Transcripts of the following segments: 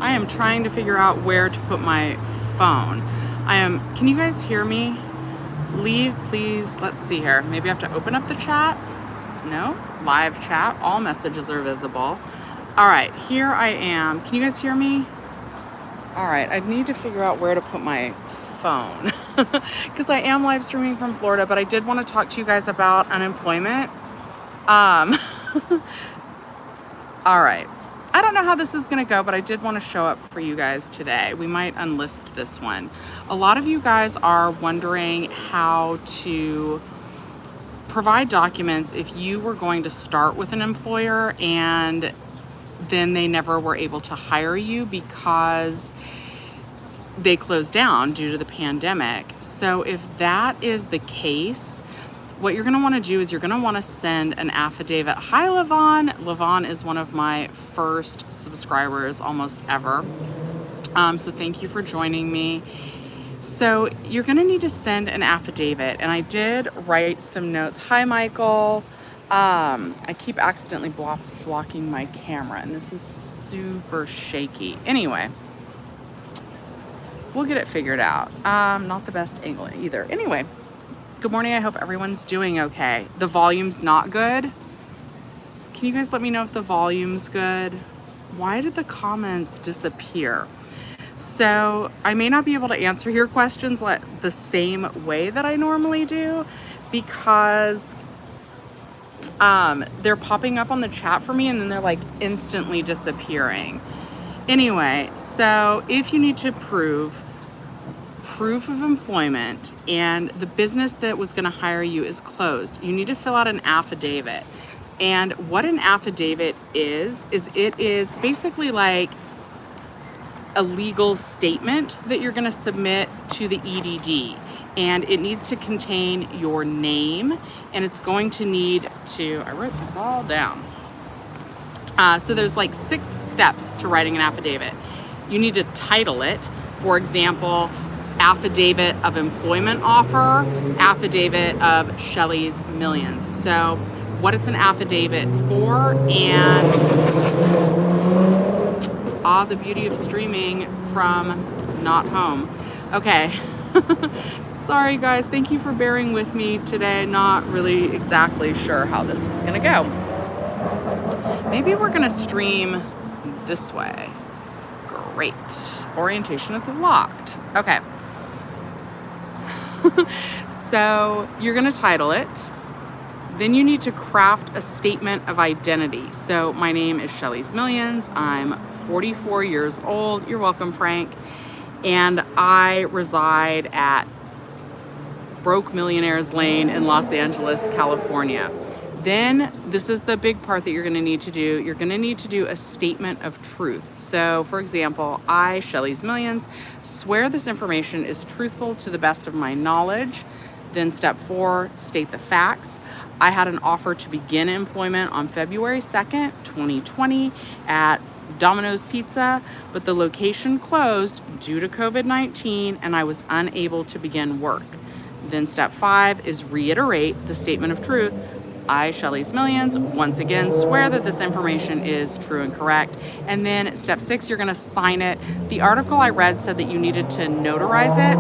I am trying to figure out where to put my phone. Can you guys hear me? Leave, please. Let's see here. Maybe I have to open up the chat. No, live chat. All messages are visible. All right, here I am. Can you guys hear me? All right, I need to figure out where to put my phone because I am live streaming from Florida, but I did want to talk to you guys about unemployment. All right. I don't know how this is going to go, but I did want to show up for you guys today. We might unlist this one. A lot of you guys are wondering how to provide documents if you were going to start with an employer and then they never were able to hire you because they closed down due to the pandemic. So if that is the case, what you're gonna wanna do is you're gonna wanna send an affidavit. Hi, Levon. Levon is one of my first subscribers almost ever. So thank you for joining me. So you're gonna need to send an affidavit. And I did write some notes. Hi, Michael. I keep accidentally blocking my camera and this is super shaky. Anyway, we'll get it figured out. Not the best angle either. Anyway. Good morning, I hope everyone's doing okay. The volume's not good. Can you guys let me know if the volume's good? Why did the comments disappear? So I may not be able to answer your questions the same way that I normally do because they're popping up on the chat for me and then they're like instantly disappearing. Anyway, so if you need to proof of employment and the business that was going to hire you is closed, you need to fill out an affidavit. And what an affidavit is it is basically like a legal statement that you're going to submit to the EDD. And it needs to contain your name and it's going to need to, I wrote this all down. So there's like 6 steps to writing an affidavit. You need to title it. For example, affidavit of employment offer, affidavit of Shelly's Millions. So what it's an affidavit for and the beauty of streaming from not home. Okay. Sorry guys, thank you for bearing with me today. Not really exactly sure how this is gonna go. Maybe we're gonna stream this way. Great. Orientation is locked. Okay. So you're going to title it. Then you need to craft a statement of identity. So my name is Shelly's Millions. I'm 44 years old. You're welcome, Frank. And I reside at Broke Millionaires Lane in Los Angeles, California. Then this is the big part that you're going to need to do. You're going to need to do a statement of truth. So for example, I, Shelly's Millions, swear this information is truthful to the best of my knowledge. Then step 4, state the facts. I had an offer to begin employment on February 2nd, 2020 at Domino's Pizza, but the location closed due to COVID-19 and I was unable to begin work. Then step 5 is reiterate the statement of truth. I, Shelly's Millions, once again swear that this information is true and correct. And then step 6, you're gonna sign it. The article I read said that you needed to notarize it,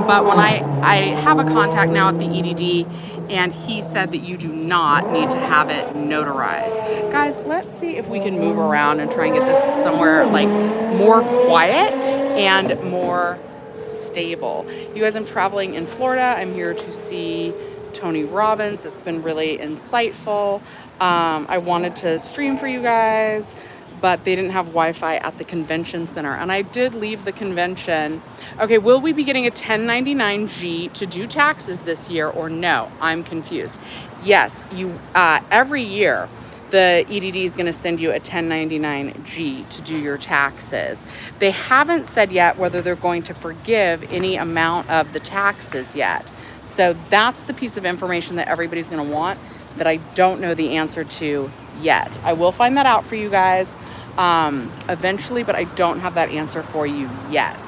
but when I have a contact now at the EDD and he said that you do not need to have it notarized. Guys, let's see if we can move around and try and get this somewhere like more quiet and more stable. You guys, I'm traveling in Florida. I'm here to see Tony Robbins. It's been really insightful. I wanted to stream for you guys, but they didn't have Wi-Fi at the convention center. And I did leave the convention. Okay, will we be getting a 1099-G to do taxes this year or no? I'm confused. Yes, you every year the EDD is going to send you a 1099-G to do your taxes. They haven't said yet whether they're going to forgive any amount of the taxes yet. So that's the piece of information that everybody's going to want that I don't know the answer to yet. I will find that out for you guys eventually, but I don't have that answer for you yet.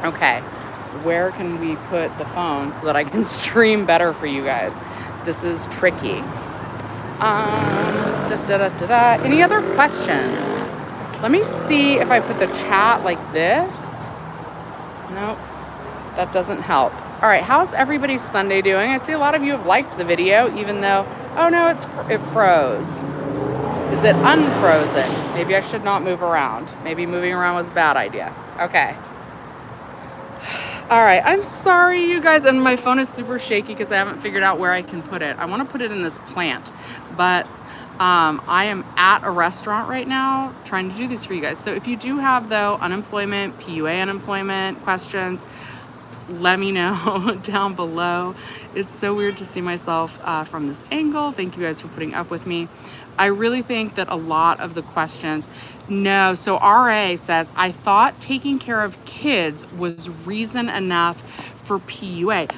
Okay, where can we put the phone so that I can stream better for you guys? This is tricky. Any other questions? Let me see if I put the chat like this. Nope, that doesn't help. All right, how's everybody's Sunday doing? I see a lot of you have liked the video, even though, oh no, it froze. Is it unfrozen? Maybe I should not move around. Maybe moving around was a bad idea. Okay. All right, I'm sorry, you guys, and my phone is super shaky because I haven't figured out where I can put it. I want to put it in this plant, but I am at a restaurant right now trying to do these for you guys. So if you do have, though, unemployment, PUA unemployment questions, let me know down below. It's so weird to see myself from this angle. Thank you guys for putting up with me. I really think that a lot of the questions, no. So RA says, I thought taking care of kids was reason enough for PUA.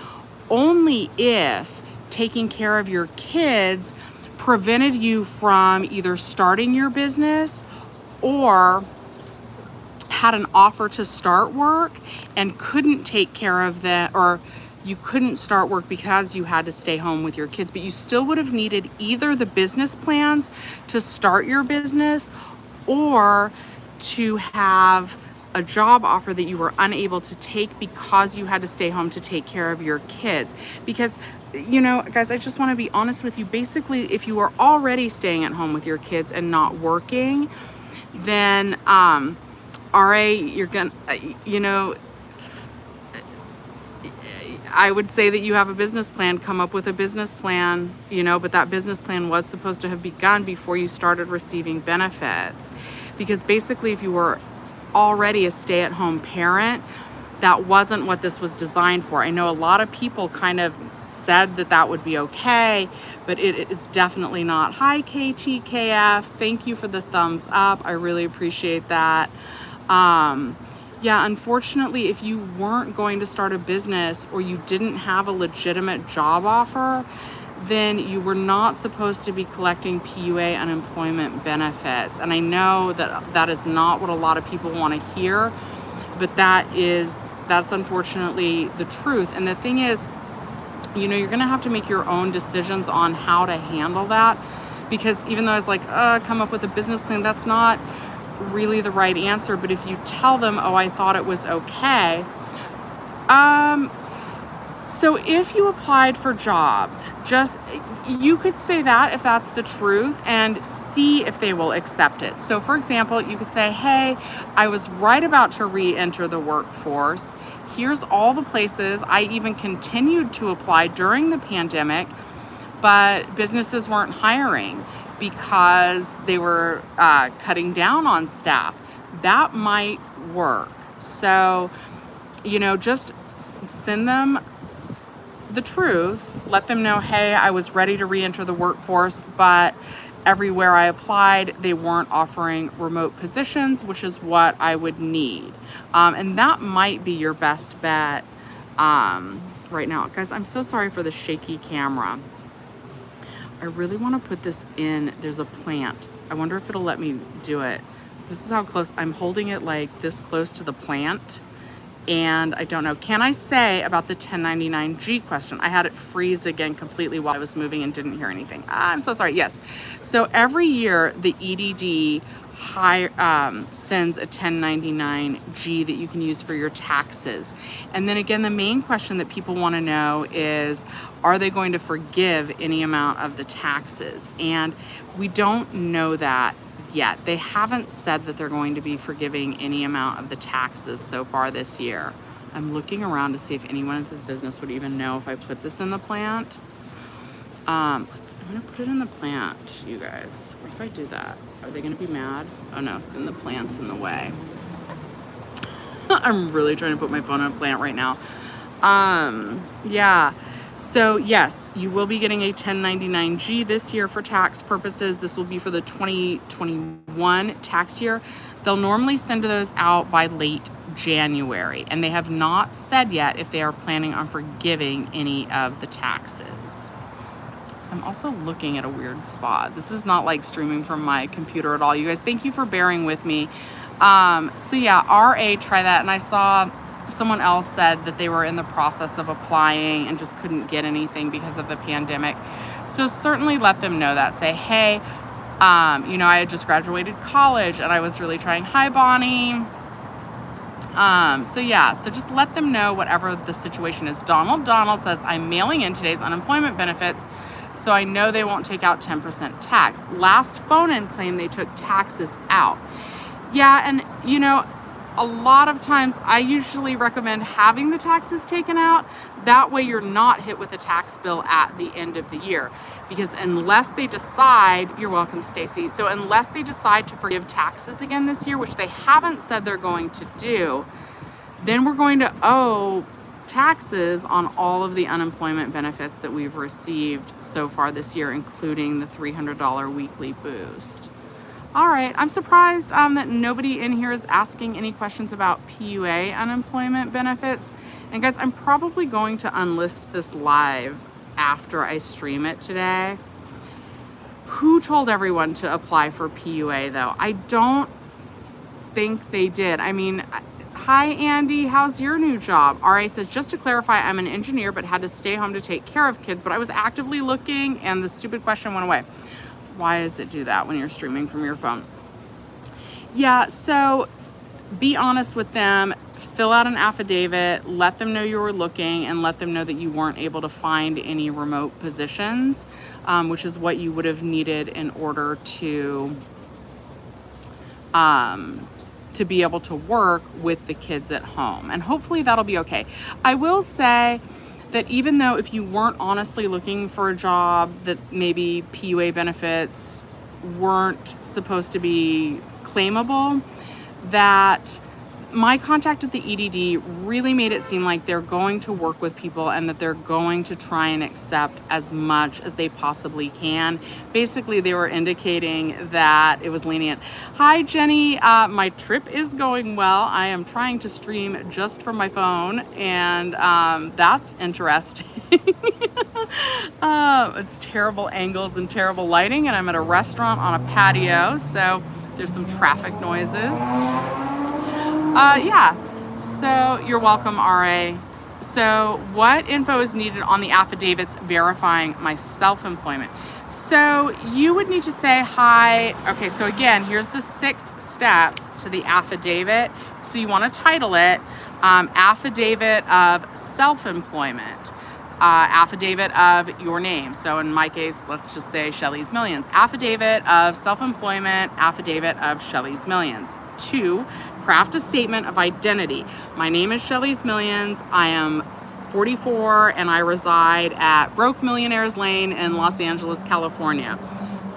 Only if taking care of your kids prevented you from either starting your business or had an offer to start work and couldn't take care of that, or you couldn't start work because you had to stay home with your kids, but you still would have needed either the business plans to start your business or to have a job offer that you were unable to take because you had to stay home to take care of your kids. Because, you know, guys, I just want to be honest with you. Basically, if you are already staying at home with your kids and not working, then RA, you're gonna, you know, I would say that you have a business plan, come up with a business plan, you know, but that business plan was supposed to have begun before you started receiving benefits. Because basically, if you were already a stay-at-home parent, that wasn't what this was designed for. I know a lot of people kind of said that that would be okay, but it is definitely not. Hi, KTKF. Thank you for the thumbs up. I really appreciate that. Yeah, unfortunately, if you weren't going to start a business or you didn't have a legitimate job offer, then you were not supposed to be collecting PUA unemployment benefits. And I know that that is not what a lot of people want to hear, but that's unfortunately the truth. And the thing is, you know, you're going to have to make your own decisions on how to handle that, because even though I was like, come up with a business plan, that's not really the right answer. But if you tell them, oh, I thought it was okay. So if you applied for jobs, you could say that if that's the truth and see if they will accept it. So for example, you could say, hey, I was right about to re-enter the workforce. Here's all the places. I even continued to apply during the pandemic, but businesses weren't hiring because they were cutting down on staff. That might work. So, you know, just send them the truth. Let them know, hey, I was ready to re-enter the workforce, but everywhere I applied, they weren't offering remote positions, which is what I would need. And that might be your best bet right now. Guys, I'm so sorry for the shaky camera. I really want to put this in. There's a plant. I wonder if it'll let me do it. This is how close. I'm holding it like this close to the plant. And I don't know. Can I say about the 1099G question? I had it freeze again completely while I was moving and didn't hear anything. I'm so sorry. Yes. So every year the EDD sends a 1099G that you can use for your taxes. And then again, the main question that people want to know is, are they going to forgive any amount of the taxes? And we don't know that yet. They haven't said that they're going to be forgiving any amount of the taxes so far this year. I'm looking around to see if anyone at this business would even know if I put this in the plant. I'm gonna put it in the plant, you guys. What if I do that? Are they gonna be mad? Oh no, then the plant's in the way. I'm really trying to put my phone on a plant right now. Yeah. So yes, you will be getting a 1099G this year for tax purposes. This will be for the 2021 tax year. They'll normally send those out by late January, and they have not said yet if they are planning on forgiving any of the taxes. I'm also looking at a weird spot. This is not like streaming from my computer at all. You guys, thank you for bearing with me. So yeah, RA, try that. And I saw someone else said that they were in the process of applying and just couldn't get anything because of the pandemic. So certainly let them know that. Say, hey, I had just graduated college and I was really trying. Hi, Bonnie. So just let them know whatever the situation is. Donald says, I'm mailing in today's unemployment benefits, so I know they won't take out 10% tax. Last phone-in claim, they took taxes out. Yeah, and a lot of times I usually recommend having the taxes taken out. That way you're not hit with a tax bill at the end of the year. Because unless they decide, you're welcome, Stacy. So unless they decide to forgive taxes again this year, which they haven't said they're going to do, then we're going to owe taxes on all of the unemployment benefits that we've received so far this year, including the $300 weekly boost. All right, I'm surprised that nobody in here is asking any questions about PUA unemployment benefits. And guys, I'm probably going to unlist this live after I stream it today. Who told everyone to apply for PUA though? I don't think they did. I mean, hi Andy, how's your new job? RA says, just to clarify, I'm an engineer but had to stay home to take care of kids, but I was actively looking and the stupid question went away. Why does it do that when you're streaming from your phone? Yeah, so be honest with them, fill out an affidavit, let them know you were looking, and let them know that you weren't able to find any remote positions, which is what you would have needed in order to be able to work with the kids at home. And hopefully that'll be okay. I will say that even though if you weren't honestly looking for a job, that maybe PUA benefits weren't supposed to be claimable, that my contact at the EDD really made it seem like they're going to work with people and that they're going to try and accept as much as they possibly can. Basically, they were indicating that it was lenient. Hi, Jenny. My trip is going well. I am trying to stream just from my phone, and that's interesting. It's terrible angles and terrible lighting, and I'm at a restaurant on a patio, so there's some traffic noises. Yeah, so you're welcome, RA. So what info is needed on the affidavits verifying my self-employment? So you would need to say hi. Okay, so again, here's the 6 steps to the affidavit. So you want to title it Affidavit of Self-Employment, Affidavit of your name. So in my case, let's just say Shelly's Millions. Affidavit of Self-Employment, Affidavit of Shelly's Millions. 2, craft a statement of identity. My name is Shelly's Millions. I am 44 and I reside at Broke Millionaires Lane in Los Angeles, California.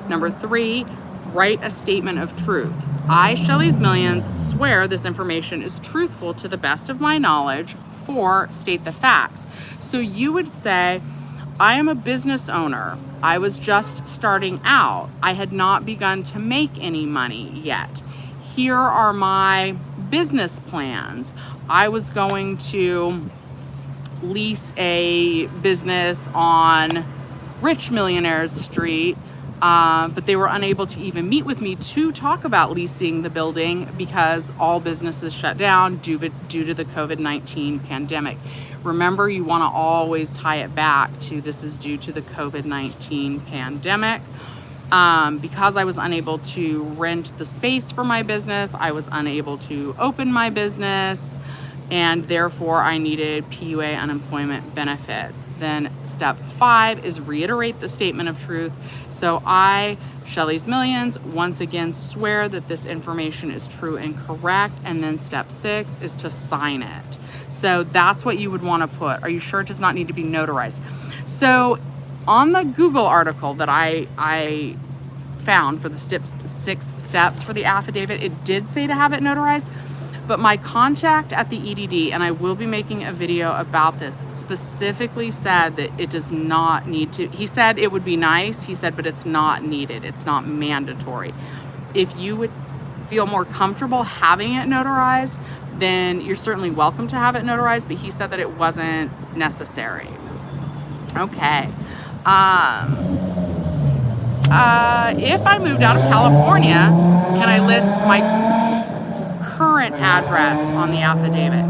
Number 3, write a statement of truth. I, Shelly's Millions, swear this information is truthful to the best of my knowledge. 4, state the facts. So you would say, I am a business owner. I was just starting out. I had not begun to make any money yet. Here are my business plans. I was going to lease a business on Rich Millionaires Street, but they were unable to even meet with me to talk about leasing the building because all businesses shut down due to the COVID-19 pandemic. Remember, you want to always tie it back to this is due to the COVID-19 pandemic. Because I was unable to rent the space for my business, I was unable to open my business, and therefore I needed PUA unemployment benefits. Then step 5 is reiterate the statement of truth. So I, Shelly's Millions, once again swear that this information is true and correct. And then step 6 is to sign it. So that's what you would want to put. Are you sure it does not need to be notarized? So on the Google article that I found for the 6 steps for the affidavit, it did say to have it notarized, but my contact at the EDD, and I will be making a video about this, specifically said that it does not need to. He said it would be nice, he said, but it's not needed. It's not mandatory. If you would feel more comfortable having it notarized, then you're certainly welcome to have it notarized, but he said that it wasn't necessary. Okay. If I moved out of California, can I list my current address on the affidavit?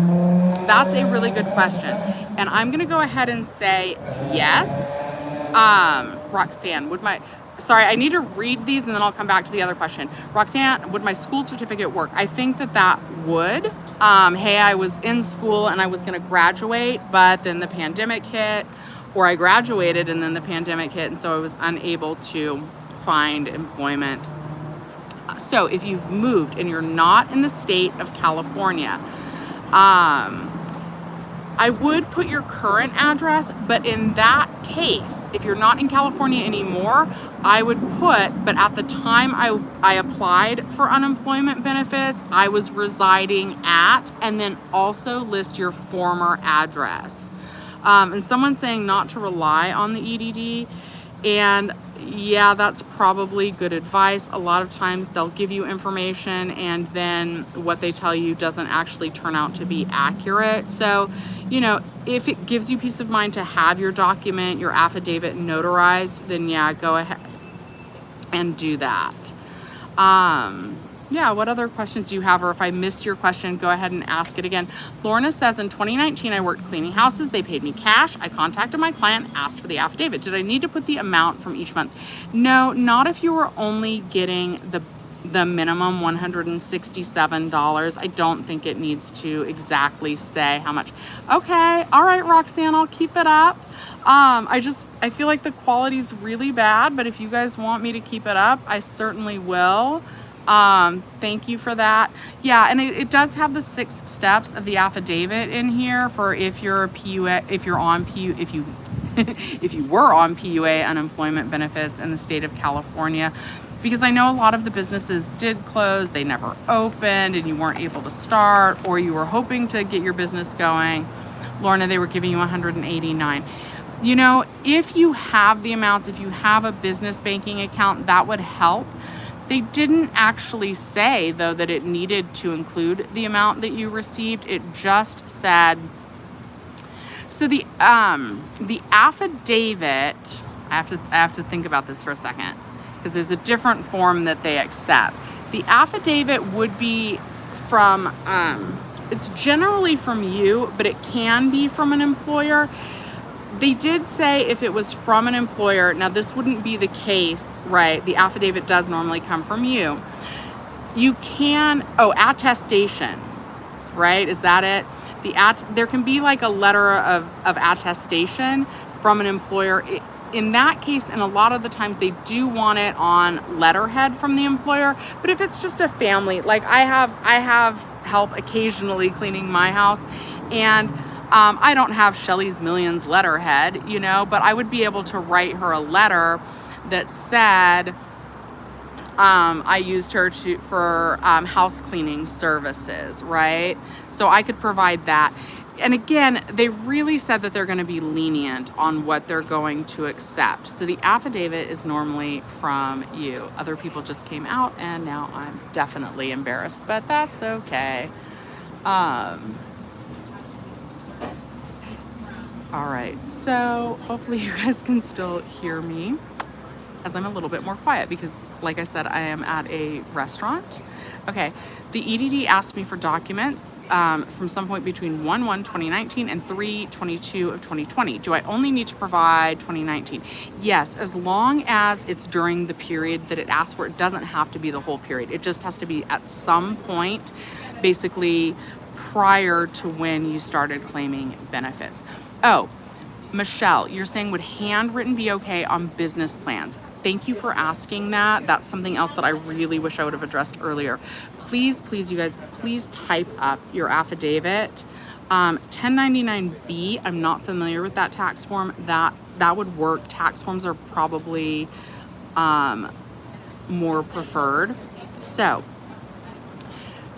That's a really good question. And I'm going to go ahead and say yes. Roxanne, sorry, I need to read these and then I'll come back to the other question. Roxanne, would my school certificate work? I think that would. Hey, I was in school and I was gonna graduate, but then the pandemic hit, or I graduated and then the pandemic hit, and so I was unable to find employment. So if you've moved and you're not in the state of California, I would put your current address, but in that case, if you're not in California anymore, I would put, but at the time I applied for unemployment benefits, I was residing at, and then also list your former address. And someone's saying not to rely on the EDD, and yeah, that's probably good advice. A lot of times they'll give you information and then what they tell you doesn't actually turn out to be accurate. So, you know, if it gives you peace of mind to have your document, your affidavit notarized, then yeah, go ahead and do that. Yeah, what other questions do you have? Or if I missed your question, go ahead and ask it again. Lorna says, in 2019, I worked cleaning houses. They paid me cash. I contacted my client, asked for the affidavit. Did I need to put the amount from each month? No, not if you were only getting the minimum $167. I don't think it needs to exactly say how much. Okay, all right, Roxanne, I'll keep it up. I feel like the quality's really bad, but if you guys want me to keep it up, I certainly will. Thank you for that. Yeah, and it does have the 6 steps of the affidavit in here for if you're a PUA, if you're on PUA, if you were on PUA unemployment benefits in the state of California, because I know a lot of the businesses did close, they never opened, and you weren't able to start, or you were hoping to get your business going. Lorna, they were giving you $189. You know, if you have the amounts, if you have a business banking account, that would help. They didn't actually say, though, that it needed to include the amount that you received. It just said, so the affidavit, I have to think about this for a second, because there's a different form that they accept. The affidavit would be from, it's generally from you, but it can be from an employer. They did say if it was from an employer, now this wouldn't be the case, right? The affidavit does normally come from you. You can, attestation, right? Is that it? There can be like a letter of attestation from an employer. In that case, and a lot of the times they do want it on letterhead from the employer, but if it's just a family, like I have help occasionally cleaning my house, and I don't have Shelly's Millions letterhead, you know, but I would be able to write her a letter that said I used her for house cleaning services, right? So I could provide that. And again, they really said that they're going to be lenient on what they're going to accept. So the affidavit is normally from you. Other people just came out, and now I'm definitely embarrassed, but that's okay. All right, so hopefully you guys can still hear me, as I'm a little bit more quiet because, like I said, I am at a restaurant. Okay, the EDD asked me for documents from some point between 1/1/2019 and 3/22 of 2020. Do I only need to provide 2019? Yes, as long as it's during the period that it asks for. It doesn't have to be the whole period. It just has to be at some point, basically prior to when you started claiming benefits. Oh, Michelle, you're saying, would handwritten be okay on business plans? Thank you for asking that. That's something else that I really wish I would have addressed earlier. Please, you guys, please type up your affidavit. 1099B, I'm not familiar with that tax form. That would work. Tax forms are probably more preferred. So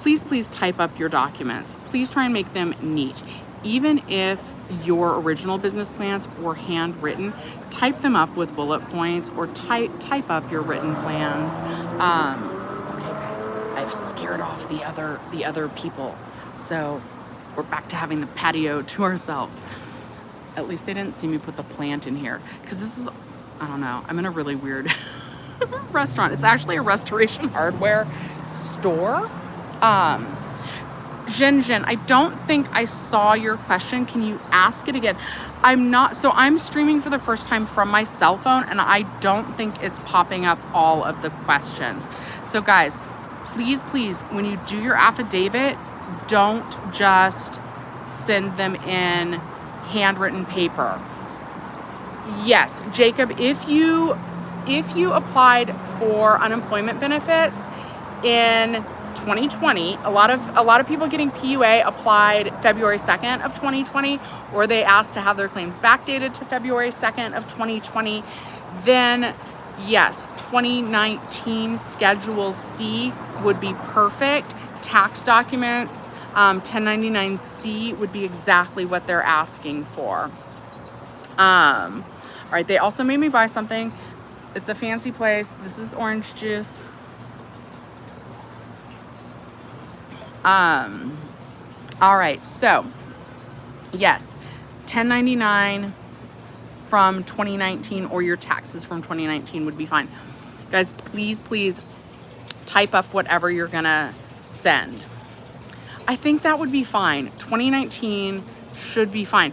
please type up your documents. Please try and make them neat. Even if your original business plans were handwritten, type them up with bullet points, or type up your written plans. Okay, guys, I've scared off the other people, so we're back to having the patio to ourselves. At least they didn't see me put the plant in here, because this is, I don't know, I'm in a really weird restaurant. It's actually a restoration hardware store. Zhen, I don't think I saw your question. Can you ask it again? I'm streaming for the first time from my cell phone, and I don't think it's popping up all of the questions. So guys, please, when you do your affidavit, don't just send them in handwritten paper. Yes, Jacob, if you applied for unemployment benefits in 2020, a lot of people getting PUA applied February 2nd of 2020, or they asked to have their claims backdated to February 2nd of 2020, then yes, 2019 Schedule C would be perfect. Tax documents, 1099-C would be exactly what they're asking for. All right, they also made me buy something. It's a fancy place. This is orange juice. All right, so yes, 1099 from 2019 or your taxes from 2019 would be fine. Guys, please type up whatever you're gonna send. I think that would be fine. 2019 should be fine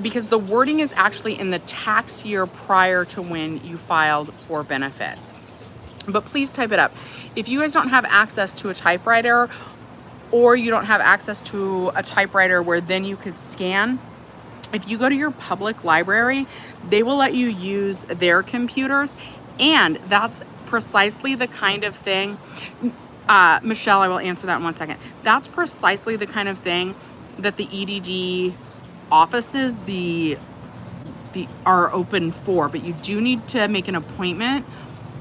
because the wording is actually in the tax year prior to when you filed for benefits. But please type it up. If you guys don't have access to a typewriter, or you don't have access to a typewriter where then you could scan, if you go to your public library, they will let you use their computers, and that's precisely the kind of thing, Michelle, I will answer that in 1 second. That's precisely the kind of thing that the EDD offices are open for, but you do need to make an appointment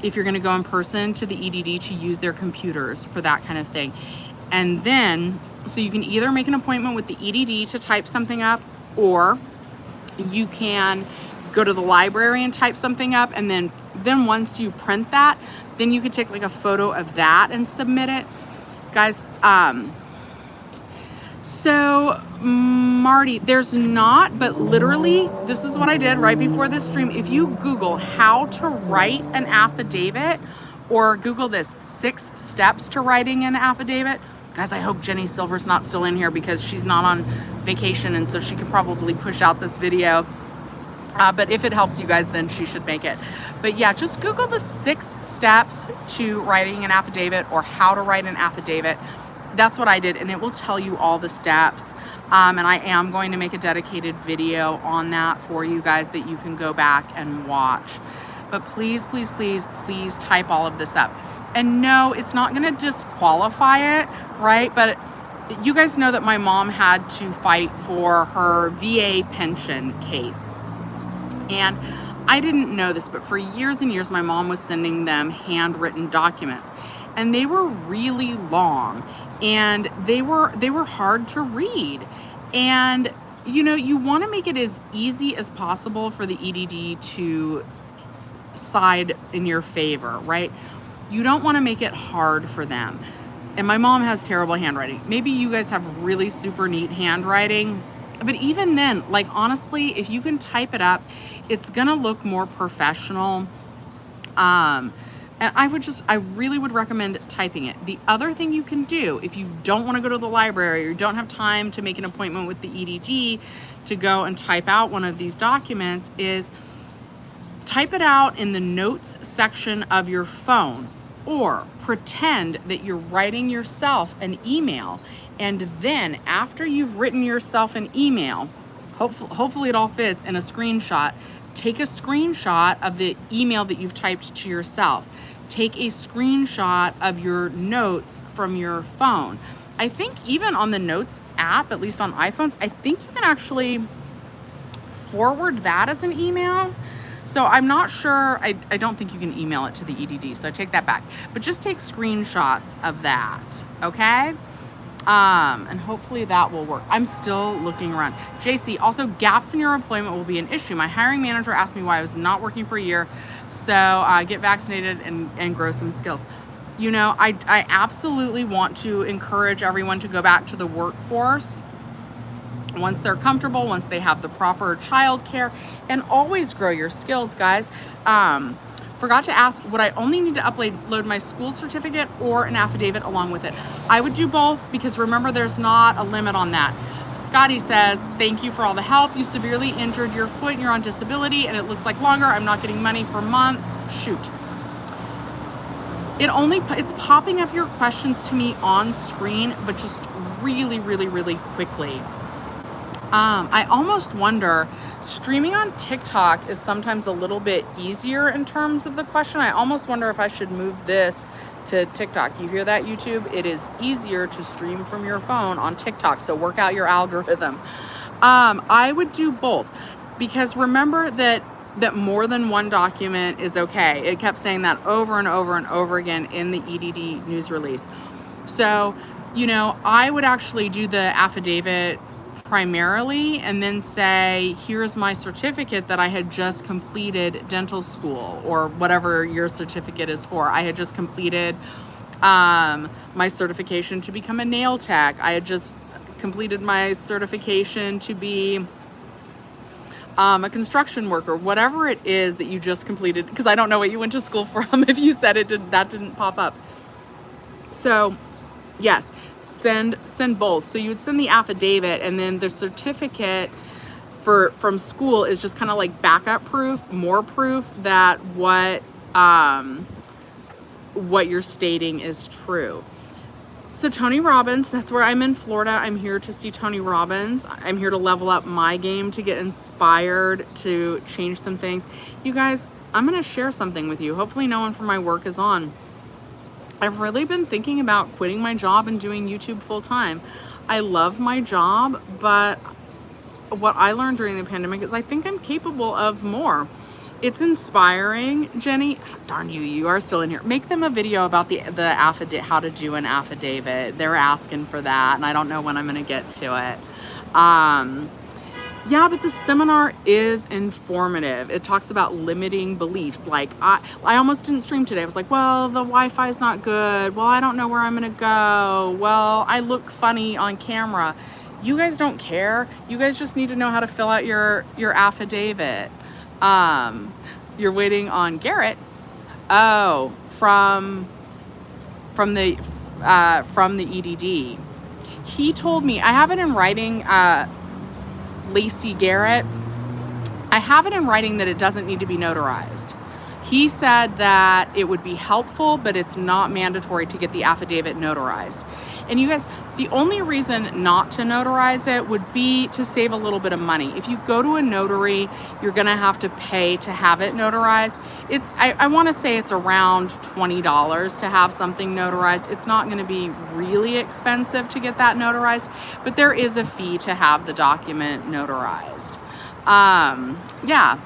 if you're gonna go in person to the EDD to use their computers for that kind of thing. And then, so you can either make an appointment with the EDD to type something up, or you can go to the library and type something up, and then once you print that, then you could take like a photo of that and submit it. Guys, so Marty, there's not, but literally, this is what I did right before this stream. If you Google how to write an affidavit, or Google this 6 steps to writing an affidavit. Guys, I hope Jenny Silver's not still in here because she's not on vacation, and so she could probably push out this video. But if it helps you guys, then she should make it. But yeah, just Google the 6 steps to writing an affidavit or how to write an affidavit. That's what I did, and it will tell you all the steps. And I am going to make a dedicated video on that for you guys that you can go back and watch. But please type all of this up. And no, it's not gonna disqualify it, right? But you guys know that my mom had to fight for her VA pension case. And I didn't know this, but for years and years, my mom was sending them handwritten documents, and they were really long, and they were hard to read. And you know, you want to make it as easy as possible for the EDD to side in your favor, right? You don't want to make it hard for them. And my mom has terrible handwriting. Maybe you guys have really super neat handwriting, but even then, like honestly, if you can type it up, it's gonna look more professional. And I really would recommend typing it. The other thing you can do, if you don't want to go to the library or you don't have time to make an appointment with the EDD to go and type out one of these documents, is type it out in the notes section of your phone, or pretend that you're writing yourself an email, and then after you've written yourself an email, hopefully it all fits in a screenshot, take a screenshot of the email that you've typed to yourself. Take a screenshot of your notes from your phone. I think even on the Notes app, at least on iPhones, I think you can actually forward that as an email. So I'm not sure, I don't think you can email it to the EDD, so I take that back. But just take screenshots of that, okay? And hopefully that will work. I'm still looking around. JC, also gaps in your employment will be an issue. My hiring manager asked me why I was not working for a year, so get vaccinated and grow some skills. You know, I absolutely want to encourage everyone to go back to the workforce once they're comfortable, once they have the proper childcare, and always grow your skills, guys. Forgot to ask, would I only need to upload my school certificate or an affidavit along with it? I would do both, because remember, there's not a limit on that. Scotty says, thank you for all the help. You severely injured your foot and you're on disability and it looks like longer. I'm not getting money for months. Shoot. It's popping up your questions to me on screen, but just really, really, really quickly. I almost wonder, streaming on TikTok is sometimes a little bit easier in terms of the question. I almost wonder if I should move this to TikTok. You hear that, YouTube? It is easier to stream from your phone on TikTok, so work out your algorithm. I would do both, because remember that more than one document is okay. It kept saying that over and over and over again in the EDD news release. So, I would actually do the affidavit primarily and then say, here's my certificate that I had just completed dental school, or whatever your certificate is for. I had just completed my certification to become a nail tech. I had just completed my certification to be a construction worker, whatever it is that you just completed, because I don't know what you went to school from. If you said that didn't pop up. So yes, send both. So you would send the affidavit, and then the certificate from school is just kind of like backup proof, more proof that what you're stating is true. So Tony Robbins, that's where I'm in Florida. I'm here to see Tony Robbins. I'm here to level up my game, to get inspired, to change some things. You guys, I'm going to share something with you. Hopefully no one from my work is on. I've really been thinking about quitting my job and doing YouTube full time. I love my job, but what I learned during the pandemic is I think I'm capable of more. It's inspiring. Jenny, darn you, you are still in here. Make them a video about the affidavit, how to do an affidavit. They're asking for that, and I don't know when I'm going to get to it. Yeah, but the seminar is informative. It talks about limiting beliefs. Like, I almost didn't stream today. I was like, well, the Wi-Fi is not good. Well, I don't know where I'm going to go. Well, I look funny on camera. You guys don't care. You guys just need to know how to fill out your affidavit. You're waiting on Garrett. Oh, from the EDD. He told me, I have it in writing, Lacey Garrett, I have it in writing that it doesn't need to be notarized. He said that it would be helpful, but it's not mandatory to get the affidavit notarized. And you guys, the only reason not to notarize it would be to save a little bit of money. If you go to a notary, you're gonna have to pay to have it notarized. I wanna say it's around $20 to have something notarized. It's not gonna be really expensive to get that notarized, but there is a fee to have the document notarized. Yeah.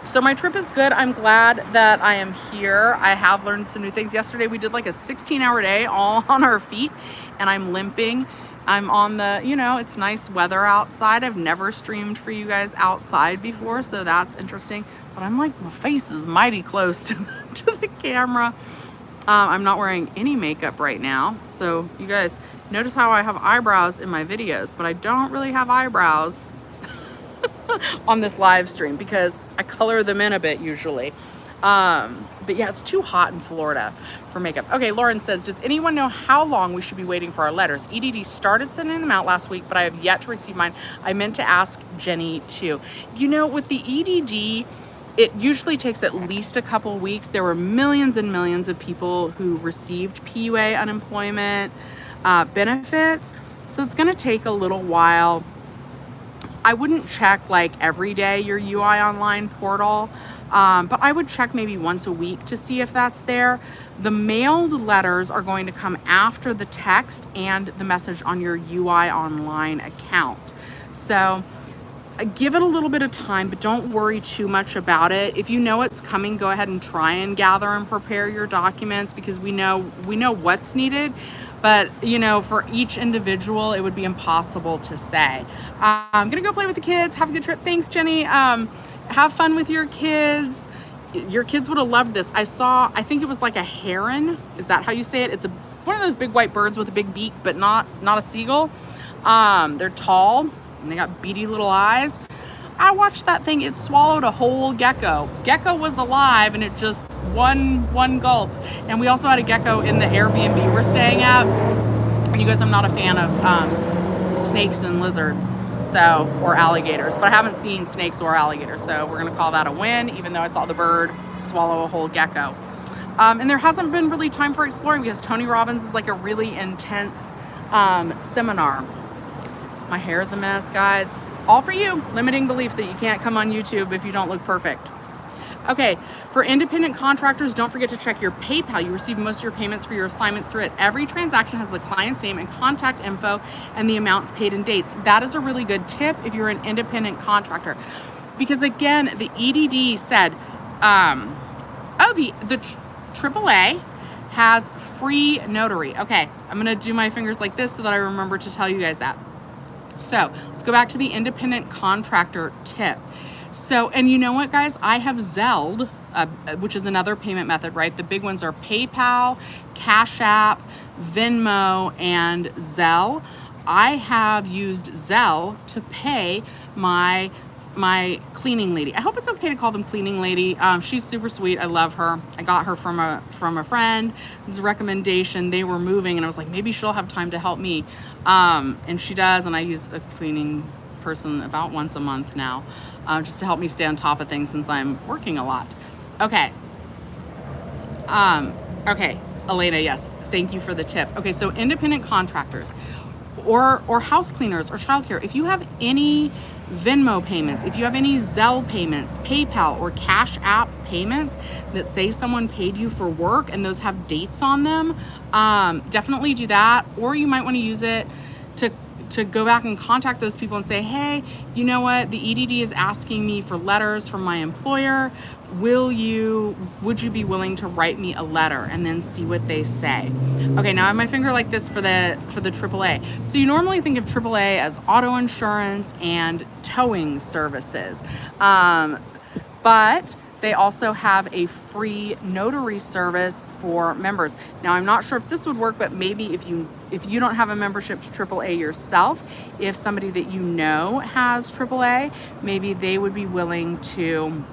So my trip is good. I'm glad that I am here. I have learned some new things. Yesterday we did like a 16-hour day all on our feet, and I'm limping. I'm on the, it's nice weather outside. I've never streamed for you guys outside before, so that's interesting. But I'm like, my face is mighty close to the camera. I'm not wearing any makeup right now. So you guys notice how I have eyebrows in my videos, but I don't really have eyebrows on this live stream because I color them in a bit usually. But yeah, it's too hot in Florida for makeup. Okay, Lauren says, does anyone know how long we should be waiting for our letters? EDD started sending them out last week, but I have yet to receive mine. I meant to ask Jenny too. With the EDD, it usually takes at least a couple weeks. There were millions and millions of people who received PUA unemployment benefits. So it's gonna take a little while. I wouldn't check like every day your UI online portal, but I would check maybe once a week to see if that's there. The mailed letters are going to come after the text and the message on your UI online account. So give it a little bit of time, but don't worry too much about it. If you know it's coming, go ahead and try and gather and prepare your documents, because we know what's needed. But, for each individual, it would be impossible to say. I'm going to go play with the kids. Have a good trip. Thanks, Jenny. Have fun with your kids. Your kids would have loved this. I think it was like a heron. Is that how you say it? It's one of those big white birds with a big beak, but not a seagull. They're tall, and they got beady little eyes. I watched that thing, it swallowed a whole gecko. Gecko was alive and it just one gulp. And we also had a gecko in the Airbnb we're staying at. And you guys, I'm not a fan of snakes and lizards, so, or alligators, but I haven't seen snakes or alligators, so we're gonna call that a win, even though I saw the bird swallow a whole gecko. And there hasn't been really time for exploring because Tony Robbins is like a really intense seminar. My hair is a mess, guys. All for you. Limiting belief that you can't come on YouTube if you don't look perfect. Okay, for independent contractors, don't forget to check your PayPal. You receive most of your payments for your assignments through it. Every transaction has the client's name and contact info and the amounts paid and dates. That is a really good tip if you're an independent contractor. Because again, the EDD said, the AAA has free notary. Okay, I'm gonna do my fingers like this so that I remember to tell you guys that. So let's go back to the independent contractor tip. So, and you know what, guys? I have Zelled, which is another payment method, right? The big ones are PayPal, Cash App, Venmo, and Zelle. I have used Zelle to pay my cleaning lady. I hope it's okay to call them cleaning lady. She's super sweet. I love her. I got her from a friend. It was a recommendation. They were moving and I was like, maybe she'll have time to help me. And she does, and I use a cleaning person about once a month now, just to help me stay on top of things since I'm working a lot. Okay. Okay, Elena, yes. Thank you for the tip. Okay, so independent contractors or house cleaners or childcare, if you have any Venmo payments, if you have any Zelle payments, PayPal or Cash App payments that say someone paid you for work and those have dates on them, definitely do that. Or you might want to use it to go back and contact those people and say, hey, you know what, the EDD is asking me for letters from my employer. Would you be willing to write me a letter, and then see what they say? Okay, now I have my finger like this for the AAA. So you normally think of AAA as auto insurance and towing services, but they also have a free notary service for members. Now I'm not sure if this would work, but maybe if you don't have a membership to AAA yourself, if somebody that you know has AAA, maybe they would be willing to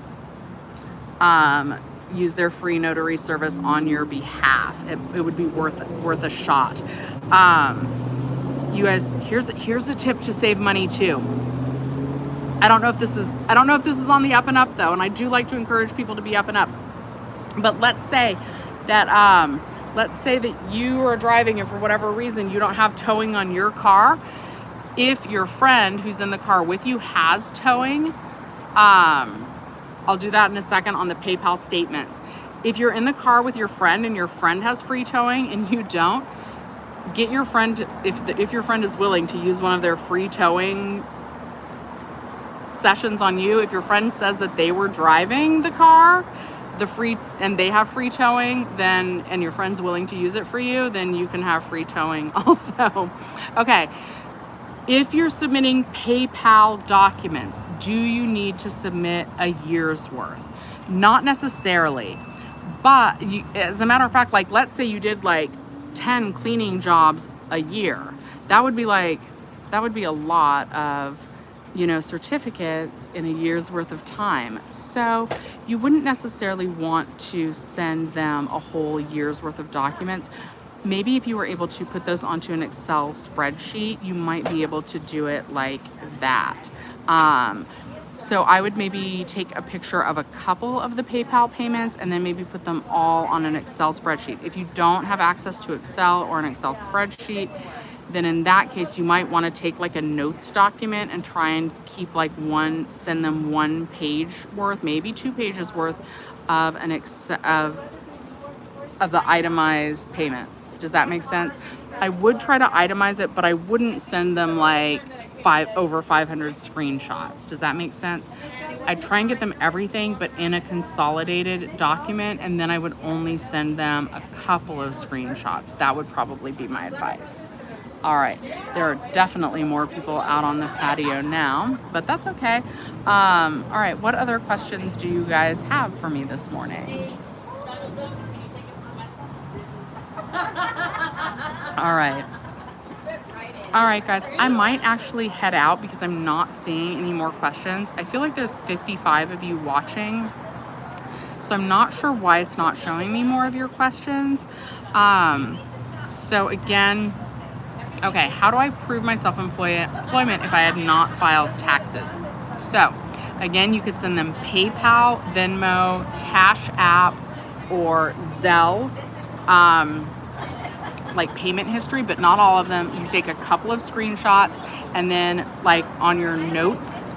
use their free notary service on your behalf. It would be worth a shot. You guys, here's a tip to save money too. I don't know if this is on the up and up though, and I do like to encourage people to be up and up. But let's say that you are driving and for whatever reason you don't have towing on your car. If your friend who's in the car with you has towing, I'll do that in a second on the PayPal statements. If you're in the car with your friend and your friend has free towing and you don't, get your friend, if your friend is willing to use one of their free towing sessions on you. If your friend says that they were driving the car, and they have free towing, then, and your friend's willing to use it for you, then you can have free towing also. Okay. If you're submitting PayPal documents, do you need to submit a year's worth? Not necessarily, but as a matter of fact, like let's say you did like 10 cleaning jobs a year. That would be a lot of, certificates in a year's worth of time. So you wouldn't necessarily want to send them a whole year's worth of documents. Maybe if you were able to put those onto an Excel spreadsheet, you might be able to do it like that. So I would maybe take a picture of a couple of the PayPal payments and then maybe put them all on an Excel spreadsheet. If you don't have access to Excel or an Excel spreadsheet, then in that case, you might want to take like a notes document and try and keep send them 1 page worth, maybe 2 pages worth of of the itemized payments. Does that make sense? I would try to itemize it, but I wouldn't send them like over 500 screenshots. Does that make sense? I'd try and get them everything, but in a consolidated document, and then I would only send them a couple of screenshots. That would probably be my advice. All right, there are definitely more people out on the patio now, but that's okay. All right, what other questions do you guys have for me this morning? All right. All right, guys, I might actually head out because I'm not seeing any more questions. I feel like there's 55 of you watching, so I'm not sure why it's not showing me more of your questions. So again, okay, how do I prove my self-employment if I had not filed taxes? So again, you could send them PayPal, Venmo, Cash App, or Zelle, like payment history, but not all of them. You take a couple of screenshots and then like on your notes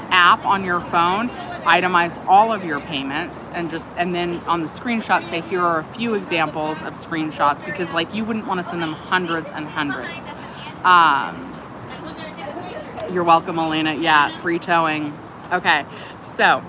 app on your phone, itemize all of your payments and then on the screenshot say, here are a few examples of screenshots, because like you wouldn't want to send them hundreds and hundreds. You're welcome, Elena. Yeah, free towing. Okay, so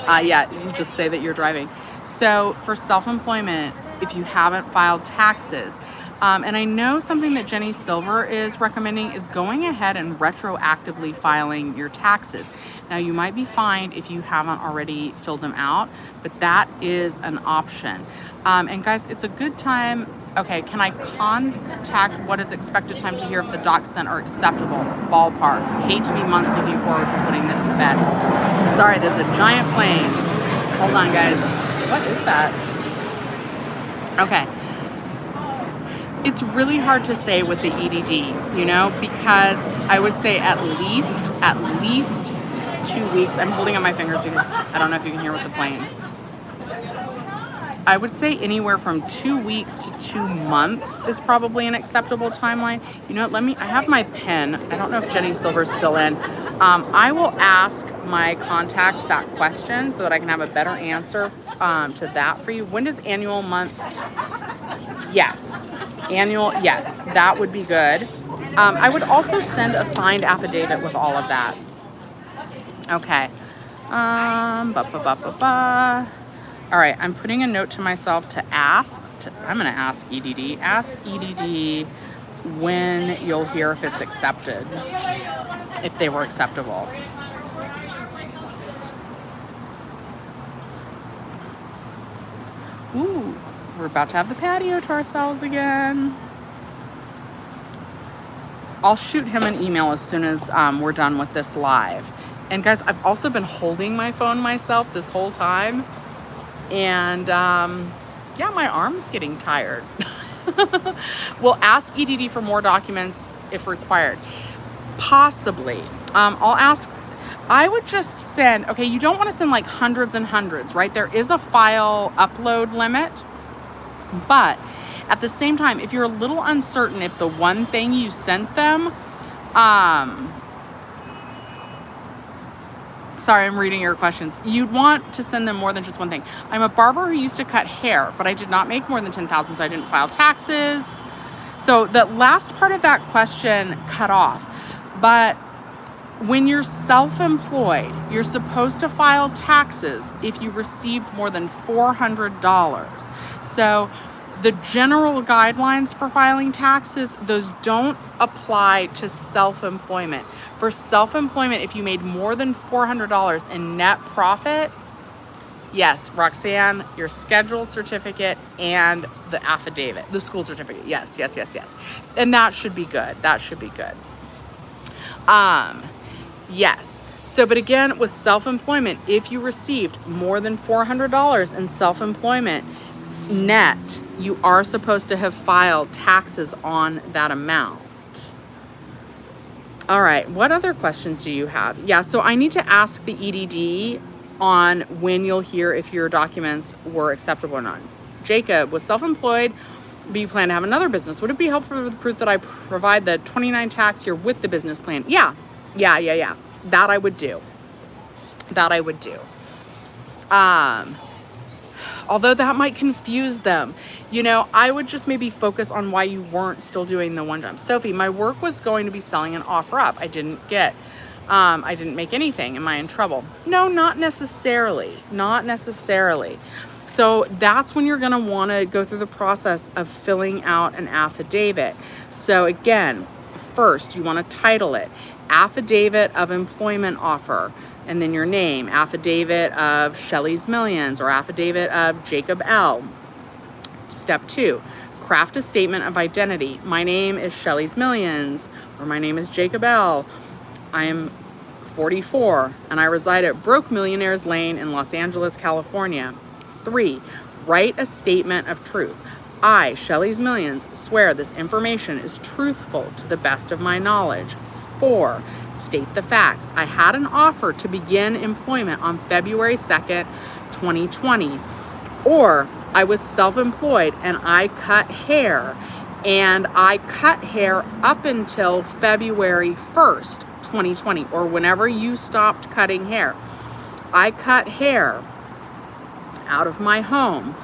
yeah, you just say that you're driving. So for self-employment, if you haven't filed taxes, and I know something that Jenny Silver is recommending is going ahead and retroactively filing your taxes. Now, you might be fined if you haven't already filled them out, but that is an option. And guys, it's a good time. Okay, can I contact what is expected time to hear if the docs sent are acceptable? Ballpark. Hate to be months looking forward to putting this to bed. Sorry, there's a giant plane. Hold on, guys. What is that? Okay. It's really hard to say with the EDD, you know, because I would say at least 2 weeks. I'm holding up my fingers because I don't know if you can hear with the plane. I would say anywhere from 2 weeks to 2 months is probably an acceptable timeline. You know what, I have my pen. I don't know if Jenny Silver's still in. I will ask my contact that question so that I can have a better answer to that for you. When does annual month? Yes, yes, that would be good. I would also send a signed affidavit with all of that. Okay. All right, I'm putting a note to myself to ask. I'm going to ask EDD. Ask EDD when you'll hear if it's accepted, if they were acceptable. Ooh, we're about to have the patio to ourselves again. I'll shoot him an email as soon as we're done with this live. And guys, I've also been holding my phone myself this whole time. And yeah, my arm's getting tired. We'll ask EDD for more documents if required. Possibly. I'll ask, I would just send, okay, you don't want to send like hundreds and hundreds, right? There is a file upload limit, but at the same time, if you're a little uncertain if the one thing you sent them, sorry, I'm reading your questions. You'd want to send them more than just one thing. I'm a barber who used to cut hair, but I did not make more than $10,000, so I didn't file taxes. So the last part of that question cut off. But when you're self-employed, you're supposed to file taxes if you received more than $400. So the general guidelines for filing taxes, those don't apply to self-employment. For self-employment, if you made more than $400 in net profit, yes, Roxanne, your schedule certificate and the affidavit, the school certificate. Yes. And that should be good. Yes. So, but again, with self-employment, if you received more than $400 in self-employment net, you are supposed to have filed taxes on that amount. All right, what other questions do you have? Yeah, so I need to ask the EDD on when you'll hear if your documents were acceptable or not. Jacob was self-employed, but you plan to have another business. Would it be helpful for the proof that I provide the 29 tax year with the business plan? Yeah. That I would do. Although that might confuse them. You know, I would just maybe focus on why you weren't still doing the one job. Sophie, my work was going to be selling an offer up. I didn't make anything. Am I in trouble? No, not necessarily. So that's when you're gonna wanna go through the process of filling out an affidavit. So again, first you wanna title it Affidavit of Employment Offer, and then your name, Affidavit of Shelly's Millions or Affidavit of Jacob L. Step 2, craft a statement of identity. My name is Shelly's Millions, or my name is Jacob L. I am 44 and I reside at Broke Millionaires Lane in Los Angeles, California. 3, write a statement of truth. I, Shelly's Millions, swear this information is truthful to the best of my knowledge. 4, state the facts. I had an offer to begin employment on February 2nd, 2020. Or I was self-employed and I cut hair. And I cut hair up until February 1st, 2020, or whenever you stopped cutting hair. I cut hair out of my home.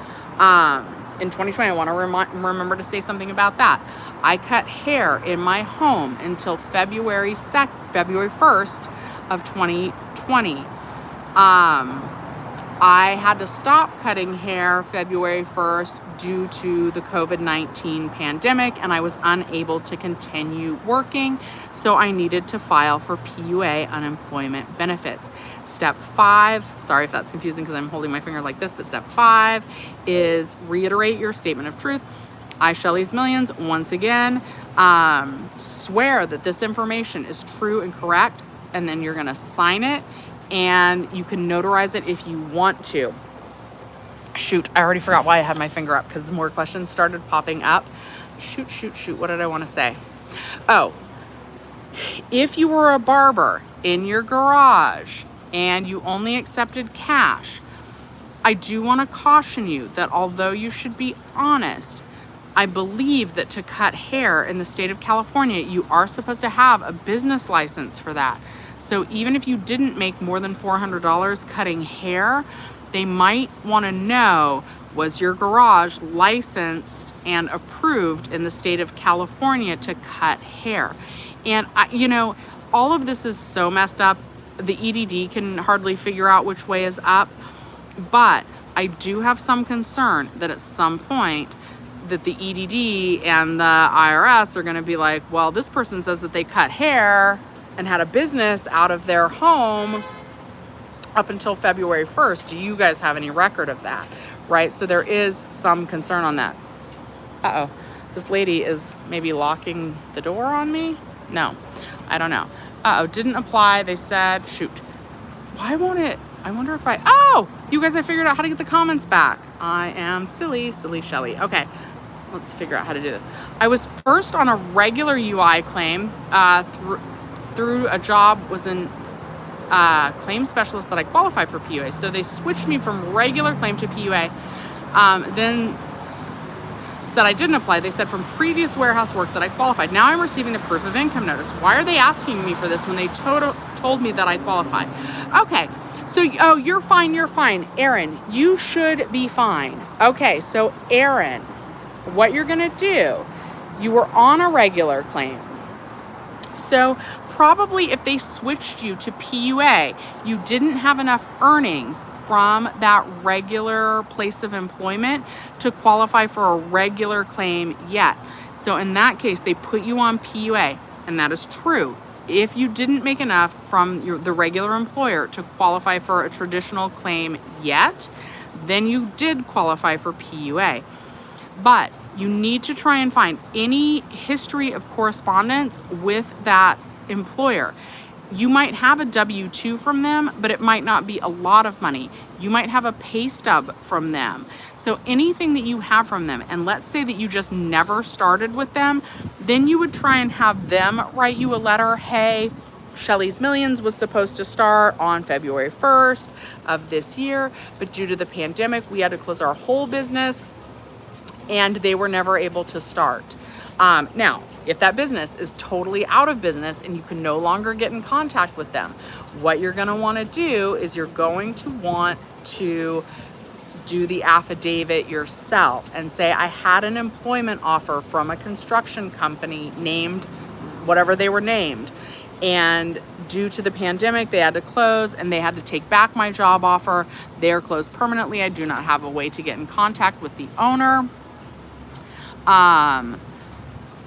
In 2020, I want to remember to say something about that. I cut hair in my home until February 1st of 2020. I had to stop cutting hair February 1st due to the COVID-19 pandemic, and I was unable to continue working, so I needed to file for PUA unemployment benefits. Step 5, sorry if that's confusing because I'm holding my finger like this, but step 5 is reiterate your statement of truth. I, Shelly's Millions, once again, swear that this information is true and correct, and then you're gonna sign it, and you can notarize it if you want to. Shoot, I already forgot why I had my finger up because more questions started popping up. Shoot, what did I want to say? Oh, if you were a barber in your garage and you only accepted cash, I do want to caution you that although you should be honest, I believe that to cut hair in the state of California, you are supposed to have a business license for that. So even if you didn't make more than $400 cutting hair, they might want to know, was your garage licensed and approved in the state of California to cut hair? And all of this is so messed up. The EDD can hardly figure out which way is up, but I do have some concern that at some point that the EDD and the IRS are going to be like, well, this person says that they cut hair and had a business out of their home up until February 1st. Do you guys have any record of that? Right? So there is some concern on that. Uh-oh. This lady is maybe locking the door on me? No, I don't know. Uh-oh, didn't apply. They said, shoot. Why won't it? I wonder if oh, you guys, I figured out how to get the comments back. I am silly Shelly. Okay, let's figure out how to do this. I was first on a regular UI claim through a job, was in claim specialist that I qualified for PUA. So they switched me from regular claim to PUA. Then said I didn't apply. They said from previous warehouse work that I qualified. Now I'm receiving the proof of income notice. Why are they asking me for this when they told me that I qualified? Okay, so, oh, you're fine. Aaron, you should be fine. Okay, so Aaron, what you're gonna do, you were on a regular claim. So probably if they switched you to PUA, you didn't have enough earnings from that regular place of employment to qualify for a regular claim yet. So in that case, they put you on PUA, and that is true. If you didn't make enough from the regular employer to qualify for a traditional claim yet, then you did qualify for PUA. But you need to try and find any history of correspondence with that employer. You might have a W-2 from them, but it might not be a lot of money. You might have a pay stub from them. So anything that you have from them, and let's say that you just never started with them, then you would try and have them write you a letter. Hey, Shelly's Millions was supposed to start on February 1st of this year, but due to the pandemic, we had to close our whole business and they were never able to start. Now, if that business is totally out of business and you can no longer get in contact with them, what you're going to want to do is you're going to want to do the affidavit yourself and say, I had an employment offer from a construction company named whatever they were named, and due to the pandemic, they had to close and they had to take back my job offer. They're closed permanently. I do not have a way to get in contact with the owner.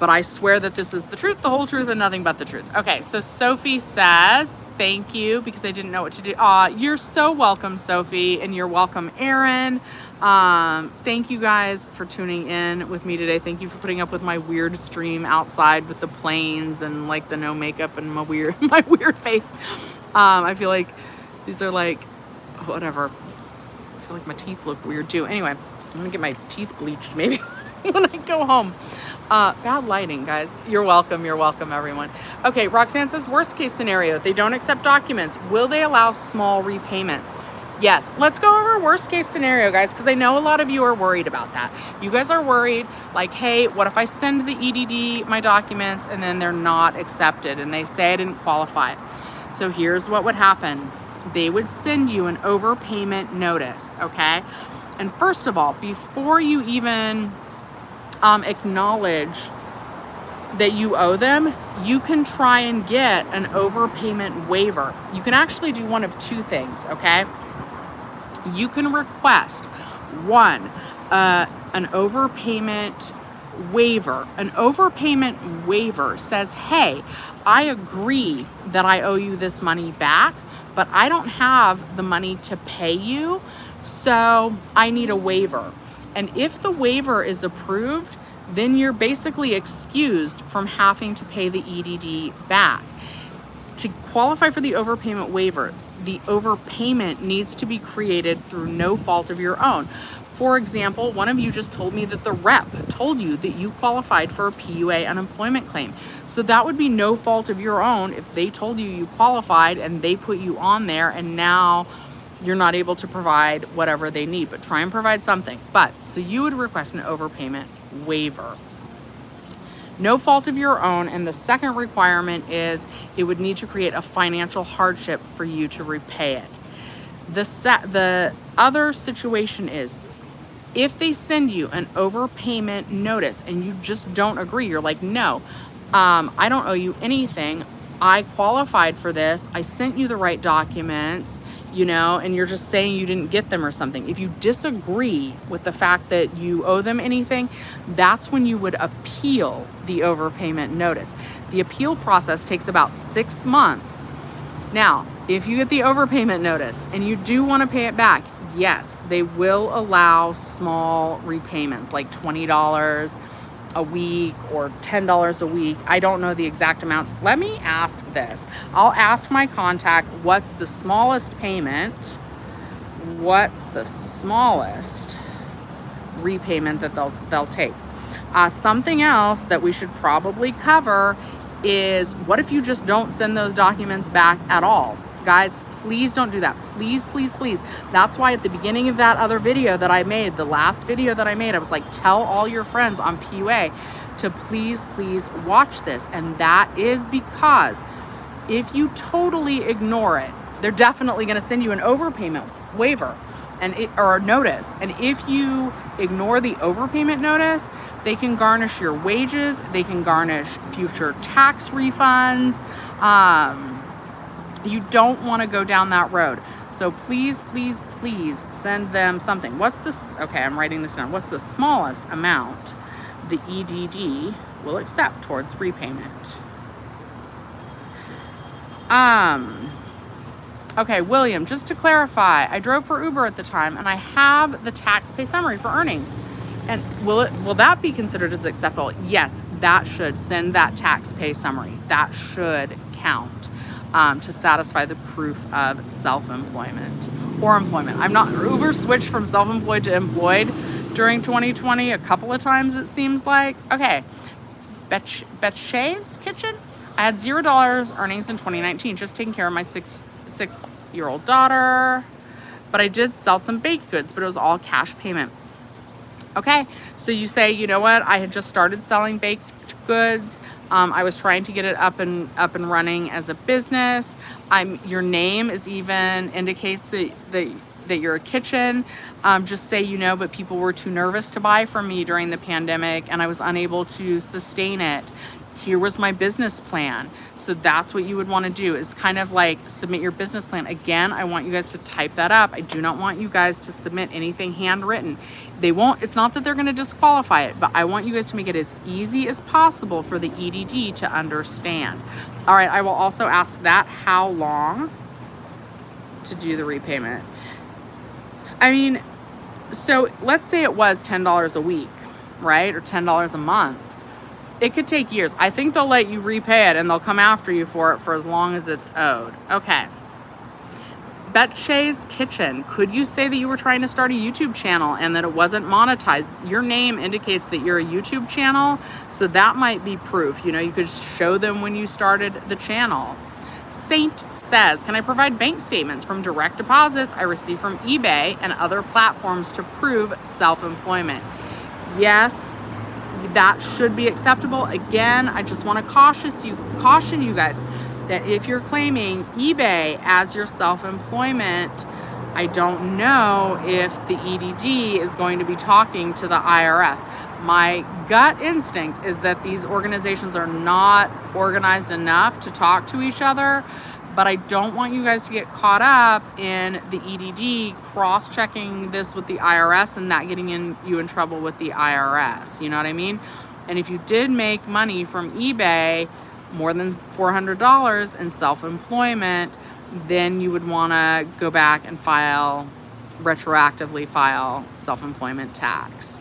But I swear that this is the truth, the whole truth, and nothing but the truth. Okay, so Sophie says, thank you because I didn't know what to do. You're so welcome, Sophie, and you're welcome, Aaron. Thank you guys for tuning in with me today. Thank you for putting up with my weird stream outside with the planes and like the no makeup and my weird face. I feel like these are like, whatever. I feel like my teeth look weird too. Anyway, I'm gonna get my teeth bleached maybe when I go home. Bad lighting, guys. You're welcome, everyone. Okay, Roxanne says, worst case scenario, they don't accept documents. Will they allow small repayments? Yes, let's go over worst case scenario, guys, because I know a lot of you are worried about that. You guys are worried, like, hey, what if I send the EDD my documents and then they're not accepted and they say I didn't qualify? So here's what would happen. They would send you an overpayment notice, okay? And first of all, before you even acknowledge that you owe them, you can try and get an overpayment waiver. You can actually do one of two things, okay? You can request one, an overpayment waiver. An overpayment waiver says, hey, I agree that I owe you this money back, but I don't have the money to pay you, so I need a waiver. And if the waiver is approved, then you're basically excused from having to pay the EDD back. To qualify for the overpayment waiver, the overpayment needs to be created through no fault of your own. For example, one of you just told me that the rep told you that you qualified for a PUA unemployment claim. So that would be no fault of your own if they told you you qualified and they put you on there and now you're not able to provide whatever they need, but try and provide something. But so you would request an overpayment waiver. No fault of your own. And the second requirement is it would need to create a financial hardship for you to repay it. The other situation is if they send you an overpayment notice and you just don't agree, you're like, no, I don't owe you anything. I qualified for this. I sent you the right documents, you know, and you're just saying you didn't get them or something. If you disagree with the fact that you owe them anything, that's when you would appeal the overpayment notice. The appeal process takes about 6 months. Now, if you get the overpayment notice and you do want to pay it back, yes, they will allow small repayments like $20 a week or $10 a week. I don't know the exact amounts. Let me ask this. I'll ask my contact, what's the smallest payment? What's the smallest repayment that they'll take? Something else that we should probably cover is what if you just don't send those documents back at all? Guys, please don't do that. Please, please, please. That's why at the beginning of that other video that I made, the last video that I made, I was like, tell all your friends on PUA to please, please watch this. And that is because if you totally ignore it, they're definitely going to send you an overpayment waiver or a notice. And if you ignore the overpayment notice, they can garnish your wages. They can garnish future tax refunds. You don't want to go down that road. So please, please, please send them something. What's this? Okay, I'm writing this down. What's the smallest amount the EDD will accept towards repayment? Okay, William, just to clarify, I drove for Uber at the time and I have the tax pay summary for earnings. And will that be considered as acceptable? Yes, that should send that tax pay summary. That should count. To satisfy the proof of self-employment or employment. Uber switched from self-employed to employed during 2020 a couple of times, it seems like. Okay, Betche's Kitchen. I had $0 earnings in 2019, just taking care of my six-year-old daughter. But I did sell some baked goods, but it was all cash payment. Okay, so you say, you know what? I had just started selling baked goods. I was trying to get it up and running as a business. Your name is even indicates that you're a kitchen. Just say, you know, but people were too nervous to buy from me during the pandemic and I was unable to sustain it. Here was my business plan. So that's what you would want to do, is kind of like submit your business plan. Again, I want you guys to type that up. I do not want you guys to submit anything handwritten. They won't, it's not that they're going to disqualify it, but I want you guys to make it as easy as possible for the EDD to understand. All right, I will also ask that, how long to do the repayment. I mean, so let's say it was $10 a week, right? Or $10 a month. It could take years. I think they'll let you repay it and they'll come after you for it for as long as it's owed. Okay. Betche's Kitchen. Could you say that you were trying to start a YouTube channel and that it wasn't monetized? Your name indicates that you're a YouTube channel, so that might be proof. You know, you could show them when you started the channel. Saint says, can I provide bank statements from direct deposits I receive from eBay and other platforms to prove self-employment? Yes, that should be acceptable. Again, I just want to caution you guys that if you're claiming eBay as your self-employment, I don't know if the EDD is going to be talking to the IRS. My gut instinct is that these organizations are not organized enough to talk to each other, but I don't want you guys to get caught up in the EDD cross-checking this with the IRS and that getting you in trouble with the IRS. You know what I mean? And if you did make money from eBay, more than $400 in self-employment, then you would want to go back and retroactively file self-employment tax.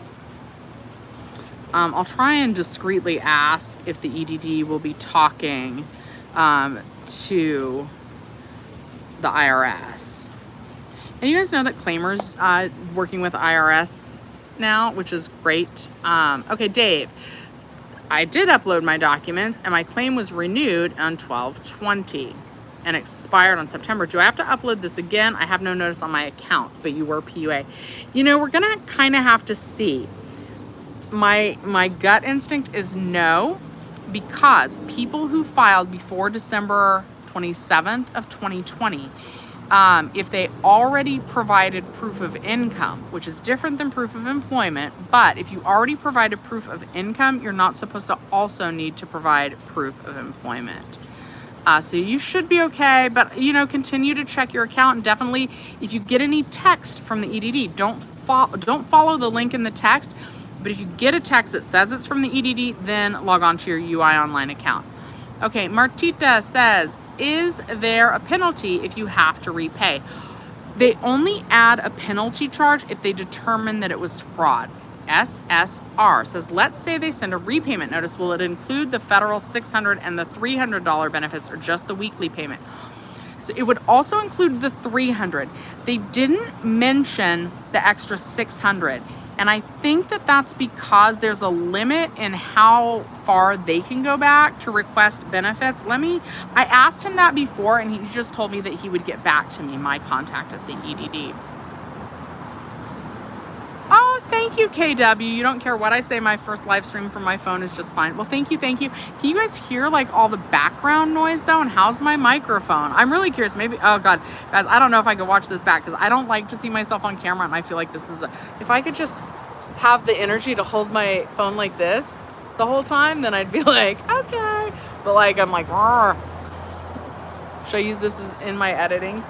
I'll try and discreetly ask if the EDD will be talking to the IRS. And you guys know that Claimers working with IRS now, which is great. Okay, Dave, I did upload my documents and my claim was renewed on 12/20 and expired on September. Do I have to upload this again? I have no notice on my account, but you were PUA. You know, we're gonna kind of have to see. My gut instinct is no, because people who filed before December 27th of 2020, if they already provided proof of income, which is different than proof of employment, but if you already provided proof of income, you're not supposed to also need to provide proof of employment. So you should be okay, but you know, continue to check your account, and definitely if you get any text from the EDD, don't follow the link in the text. But if you get a text that says it's from the EDD, then log on to your UI Online account. Okay, Martita says, is there a penalty if you have to repay? They only add a penalty charge if they determine that it was fraud. SSR says, let's say they send a repayment notice. Will it include the federal $600 and the $300 benefits, or just the weekly payment? So it would also include the $300. They didn't mention the extra $600. And I think that that's because there's a limit in how far they can go back to request benefits. I asked him that before and he just told me that he would get back to me, my contact at the EDD. Oh, thank you, KW. You don't care what I say. My first live stream from my phone is just fine. Well, thank you. Can you guys hear like all the background noise though? And how's my microphone? I'm really curious. Maybe, oh God, guys, I don't know if I could watch this back because I don't like to see myself on camera, and I feel like this is, if I could just have the energy to hold my phone like this the whole time, then I'd be like, okay. But like, I'm like, Rawr. Should I use this in my editing?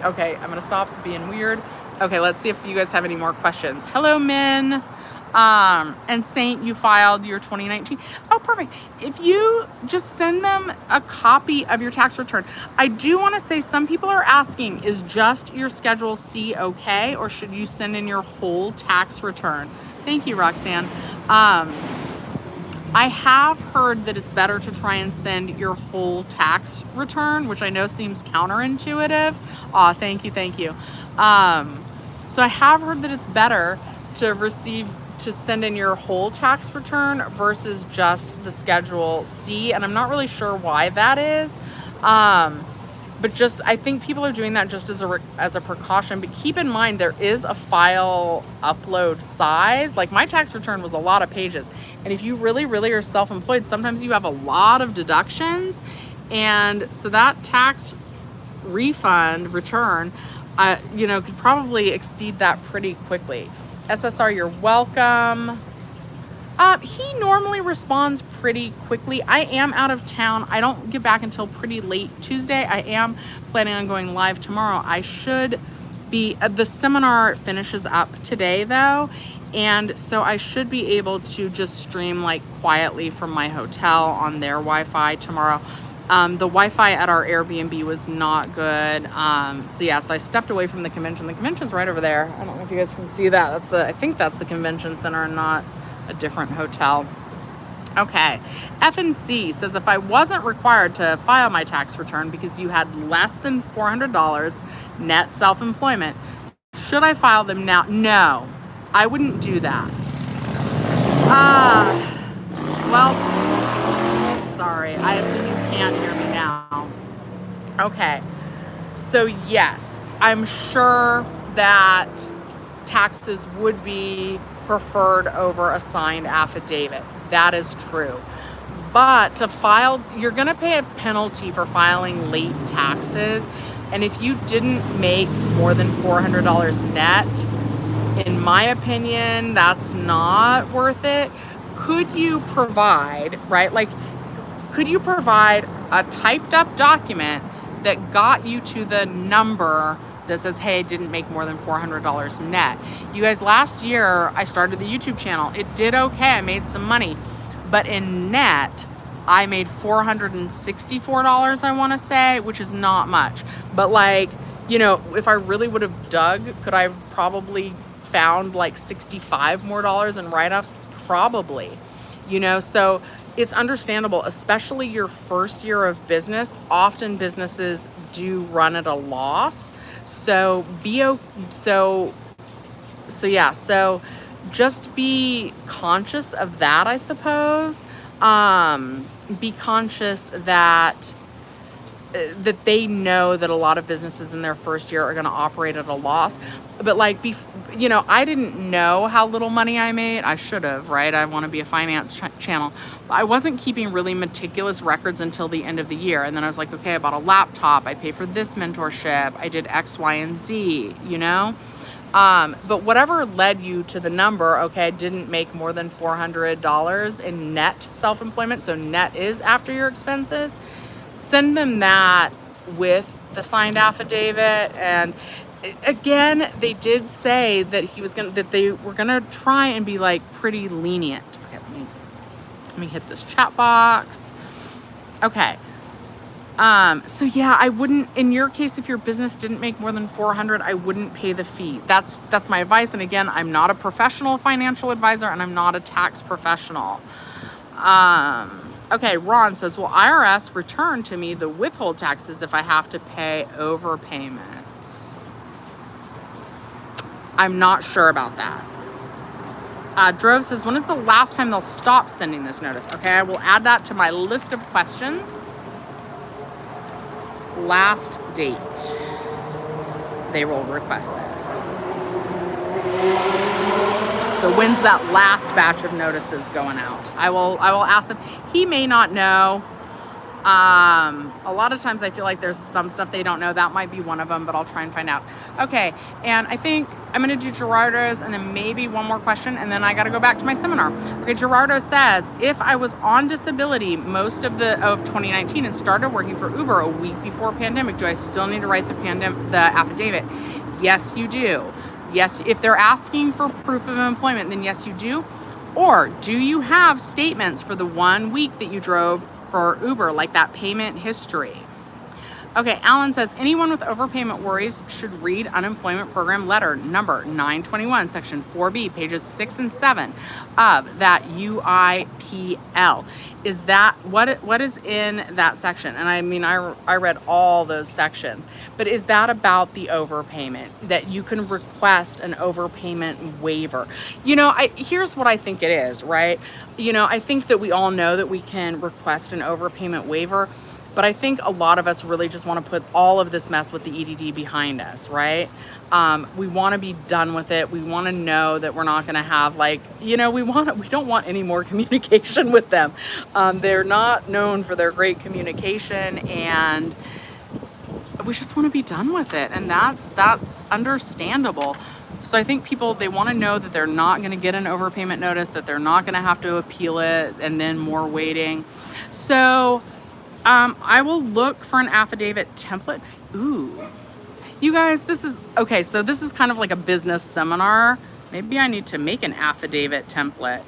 Okay, I'm gonna stop being weird. Okay, let's see if you guys have any more questions. Hello, Min. And Saint, you filed your 2019. Oh, perfect. If you just send them a copy of your tax return. I do want to say some people are asking, is just your Schedule C okay, or should you send in your whole tax return? Thank you, Roxanne. I have heard that it's better to try and send your whole tax return, which I know seems counterintuitive. Thank you. So I have heard that it's better to send in your whole tax return versus just the Schedule C, and I'm not really sure why that is. But just, I think people are doing that just as a precaution. But keep in mind, there is a file upload size. Like my tax return was a lot of pages, and if you really are self-employed, sometimes you have a lot of deductions, and so that tax refund return could probably exceed that pretty quickly. SSR, you're welcome. He normally responds pretty quickly. I am out of town. I don't get back until pretty late Tuesday. I am planning on going live tomorrow. I should be, the seminar finishes up today though. And so I should be able to just stream like quietly from my hotel on their Wi-Fi tomorrow. The Wi-Fi at our Airbnb was not good. So yes, I stepped away from the convention. The convention's right over there. I don't know if you guys can see that. I think that's the convention center and not a different hotel. Okay, F&C says, if I wasn't required to file my tax return because you had less than $400 net self-employment, should I file them now? No, I wouldn't do that. Well, sorry, I assume you can't hear me now. Okay, so yes, I'm sure that taxes would be preferred over a signed affidavit. That is true. But to file, you're going to pay a penalty for filing late taxes. And if you didn't make more than $400 net, in my opinion, that's not worth it. Could you provide, right? Like, could you provide a typed up document that got you to the number that says, hey, didn't make more than $400 net? You guys, last year I started the YouTube channel. It did okay. I made some money, but in net, I made $464, I want to say, which is not much. But like, you know, if I really would have dug, could I have probably found like $65 more in write-offs? Probably, you know, so it's understandable, especially your first year of business. Often businesses do run at a loss. So so just be conscious of that, I suppose. Be conscious that they know that a lot of businesses in their first year are going to operate at a loss. But like, you know, I didn't know how little money I made. I should have, right? I want to be a finance channel. I wasn't keeping really meticulous records until the end of the year. And then I was like, okay, I bought a laptop. I pay for this mentorship. I did X, Y, and Z, you know? But whatever led you to the number, okay, I didn't make more than $400 in net self-employment. So net is after your expenses. Send them that with the signed affidavit. And again, they did say that they were gonna try and be like pretty lenient. Okay, let me hit this chat box. Okay. So yeah, I wouldn't, in your case, if your business didn't make more than 400, I wouldn't pay the fee. That's my advice. And again, I'm not a professional financial advisor and I'm not a tax professional. Okay, Ron says, will IRS return to me the withhold taxes if I have to pay overpayments? I'm not sure about that. Drove says, when is the last time they'll stop sending this notice? Okay, I will add that to my list of questions. Last date they will request this. So when's that last batch of notices going out? I will ask them. He may not know. A lot of times I feel like there's some stuff they don't know. That might be one of them, but I'll try and find out. Okay, and I think I'm gonna do Gerardo's and then maybe one more question, and then I gotta go back to my seminar. Okay, Gerardo says, if I was on disability most of 2019 and started working for Uber a week before pandemic, do I still need to write the affidavit? Yes, you do. Yes, if they're asking for proof of employment, then yes, you do. Or do you have statements for the 1 week that you drove for Uber, like that payment history? Okay, Alan says, anyone with overpayment worries should read unemployment program letter number 921, section 4B, pages 6 and 7 of that UIPL. Is that, what is in that section? And I mean, I read all those sections, but is that about the overpayment, that you can request an overpayment waiver? You know, here's what I think it is, right? You know, I think that we all know that we can request an overpayment waiver, but I think a lot of us really just want to put all of this mess with the EDD behind us, right? We want to be done with it. We want to know that we're not going to have, like, you know, we don't want any more communication with them. They're not known for their great communication, and we just want to be done with it. And that's understandable. So I think people, they want to know that they're not going to get an overpayment notice, that they're not going to have to appeal it, and then more waiting. So I will look for an affidavit template. Ooh, you guys, this is, okay, so this is kind of like a business seminar. Maybe I need to make an affidavit template.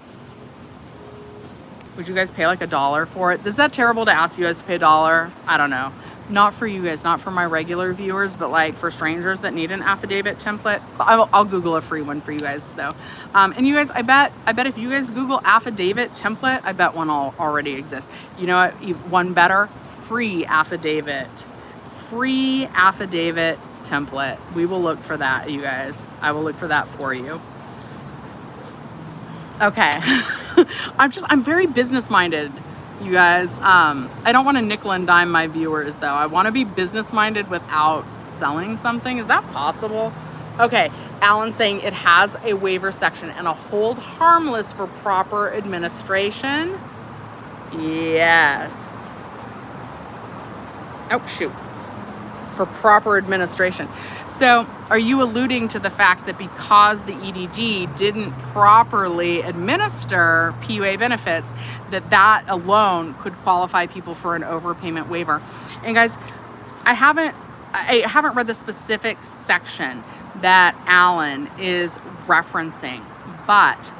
Would you guys pay like $1 for it? Is that terrible to ask you guys to pay $1? I don't know. Not for you guys, not for my regular viewers, but like for strangers that need an affidavit template. I'll Google a free one for you guys though. And you guys, I bet if you guys Google affidavit template, I bet one already exists. You know what? One better, free affidavit template. We will look for that, you guys. I will look for that for you. Okay. I'm very business minded, you guys. I don't want to nickel and dime my viewers though. I want to be business minded without selling something. Is that possible? Okay. Alan's saying it has a waiver section and a hold harmless for proper administration. Yes. Oh, shoot. For proper administration. So are you alluding to the fact that because the EDD didn't properly administer PUA benefits, that alone could qualify people for an overpayment waiver? And guys, I haven't read the specific section that Alan is referencing, but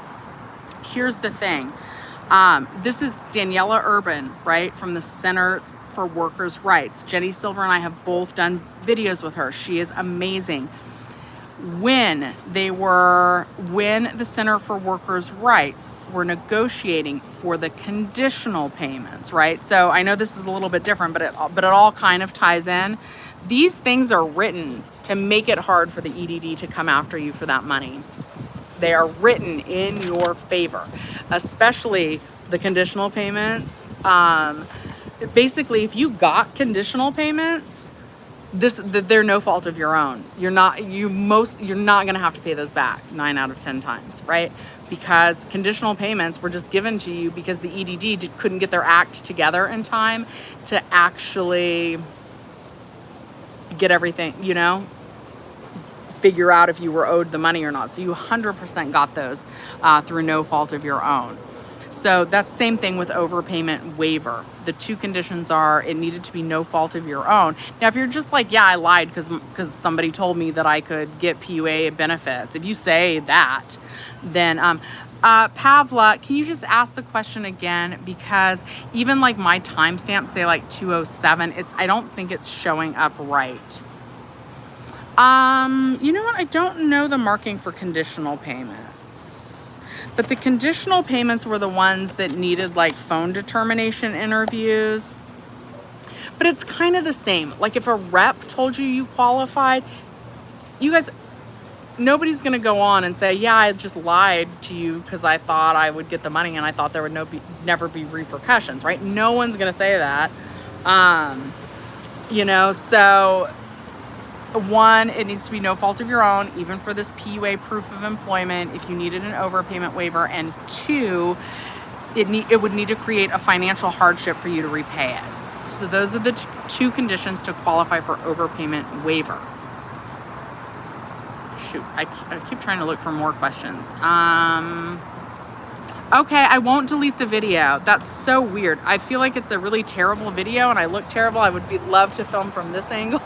here's the thing. This is Daniela Urban, right, from the Centers for Workers' Rights. Jenny Silver and I have both done videos with her. She is amazing. When the Center for Workers' Rights were negotiating for the conditional payments, right? So I know this is a little bit different, but it all kind of ties in. These things are written to make it hard for the EDD to come after you for that money. They are written in your favor, especially the conditional payments. Basically, if you got conditional payments, they're no fault of your own. You're not going to have to pay those back 9 out of 10 times, right? Because conditional payments were just given to you because the EDD couldn't get their act together in time to actually get everything, figure out if you were owed the money or not. So you 100% got those through no fault of your own. So that's the same thing with overpayment waiver. The two conditions are it needed to be no fault of your own. Now, if you're just like, yeah, I lied because somebody told me that I could get PUA benefits. If you say that, then Pavla, can you just ask the question again? Because even like my timestamps say like 2:07. I don't think it's showing up right. You know what? I don't know the marking for conditional payments. But the conditional payments were the ones that needed like phone determination interviews. But it's kind of the same. Like if a rep told you qualified, you guys, nobody's going to go on and say, yeah, I just lied to you because I thought I would get the money and I thought there would never be repercussions, right? No one's going to say that. So one, it needs to be no fault of your own, even for this PUA proof of employment, if you needed an overpayment waiver. And two, it would need to create a financial hardship for you to repay it. So those are the two conditions to qualify for overpayment waiver. Shoot, I keep trying to look for more questions. Okay, I won't delete the video. That's so weird. I feel like it's a really terrible video and I look terrible. I would love to film from this angle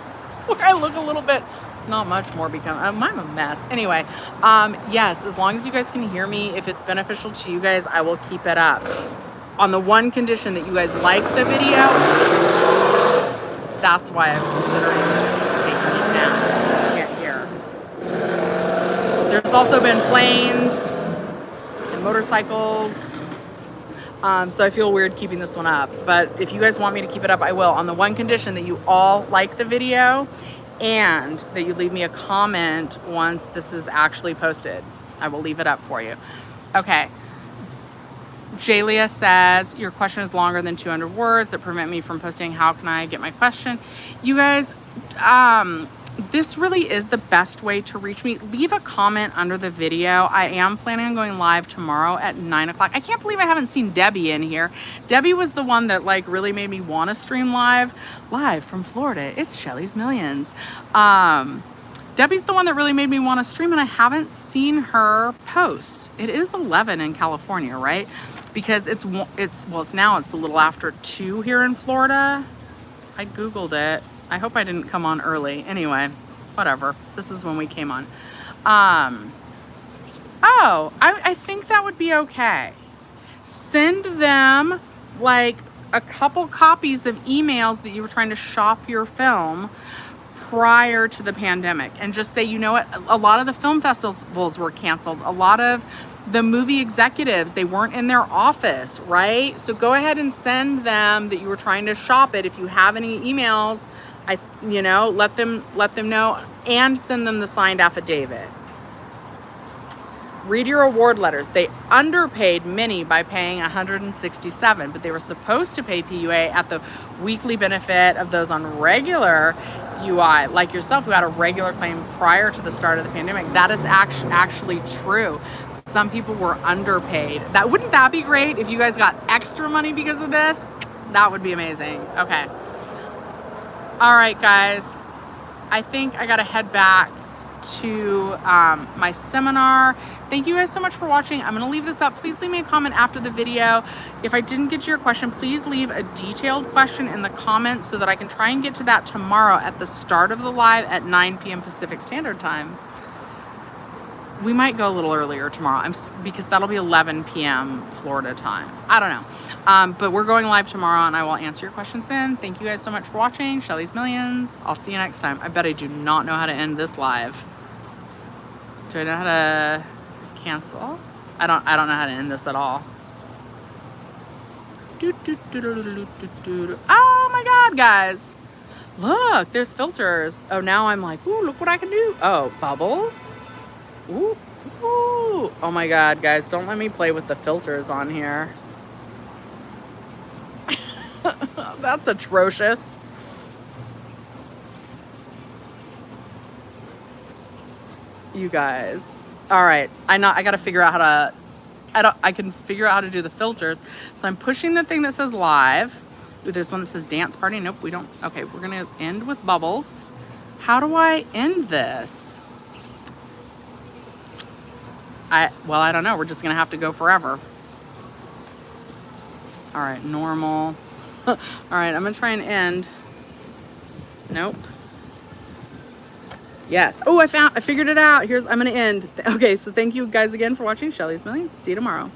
where I look a little bit, not much more I'm a mess. Anyway, yes, as long as you guys can hear me, if it's beneficial to you guys, I will keep it up. On the one condition that you guys like the video, that's why I'm considering taking it down, because you can't hear. There's also been planes and motorcycles. So I feel weird keeping this one up, but if you guys want me to keep it up, I will, on the one condition that you all like the video and that you leave me a comment once this is actually posted. I will leave it up for you. Okay. Jalia says, your question is longer than 200 words that prevent me from posting. How can I get my question? You guys, this really is the best way to reach me. Leave a comment under the video. I am planning on going live tomorrow at 9 o'clock. I can't believe I haven't seen Debbie in here. Debbie was the one that like really made me want to stream live from Florida. It's Shelly's Millions. Debbie's the one that really made me want to stream, and I haven't seen her post. It is 11 in California, right? Because it's now it's a little after 2 here in Florida. I Googled it. I hope I didn't come on early. Anyway, whatever. This is when we came on. I think that would be okay. Send them like a couple copies of emails that you were trying to shop your film prior to the pandemic, and just say, you know what, a lot of the film festivals were canceled. A lot of the movie executives, they weren't in their office, right? So go ahead and send them that you were trying to shop it. If you have any emails, let them know, and send them the signed affidavit. Read your award letters. They underpaid many by paying $167, but they were supposed to pay PUA at the weekly benefit of those on regular UI, like yourself, who had a regular claim prior to the start of the pandemic. That is actually true. Some people were underpaid. Wouldn't that be great if you guys got extra money because of this? That would be amazing. Okay. All right, guys. I think I gotta head back to my seminar. Thank you guys so much for watching. I'm gonna leave this up. Please leave me a comment after the video. If I didn't get to your question, please leave a detailed question in the comments so that I can try and get to that tomorrow at the start of the live at 9 p.m. Pacific Standard Time. We might go a little earlier tomorrow because that'll be 11 p.m. Florida time. I don't know. But we're going live tomorrow, and I will answer your questions then. Thank you guys so much for watching. Shelly's Millions. I'll see you next time. I bet I do not know how to end this live. Do I know how to cancel? I don't know how to end this at all. Oh my God, guys. Look, there's filters. Oh, now I'm like, ooh, look what I can do. Oh, bubbles. Ooh, ooh. Oh my God, guys, don't let me play with the filters on here. That's atrocious. You guys. All right, I gotta figure out how to, I can figure out how to do the filters. So I'm pushing the thing that says live. Ooh, there's one that says dance party. Nope, we don't. Okay, we're gonna end with bubbles. How do I end this? I don't know. We're just gonna have to go forever. All right, normal. All right, I'm gonna try and end. Nope. Yes. Oh, I figured it out. I'm gonna end. Okay, so thank you guys again for watching Shelly's Millions. See you tomorrow.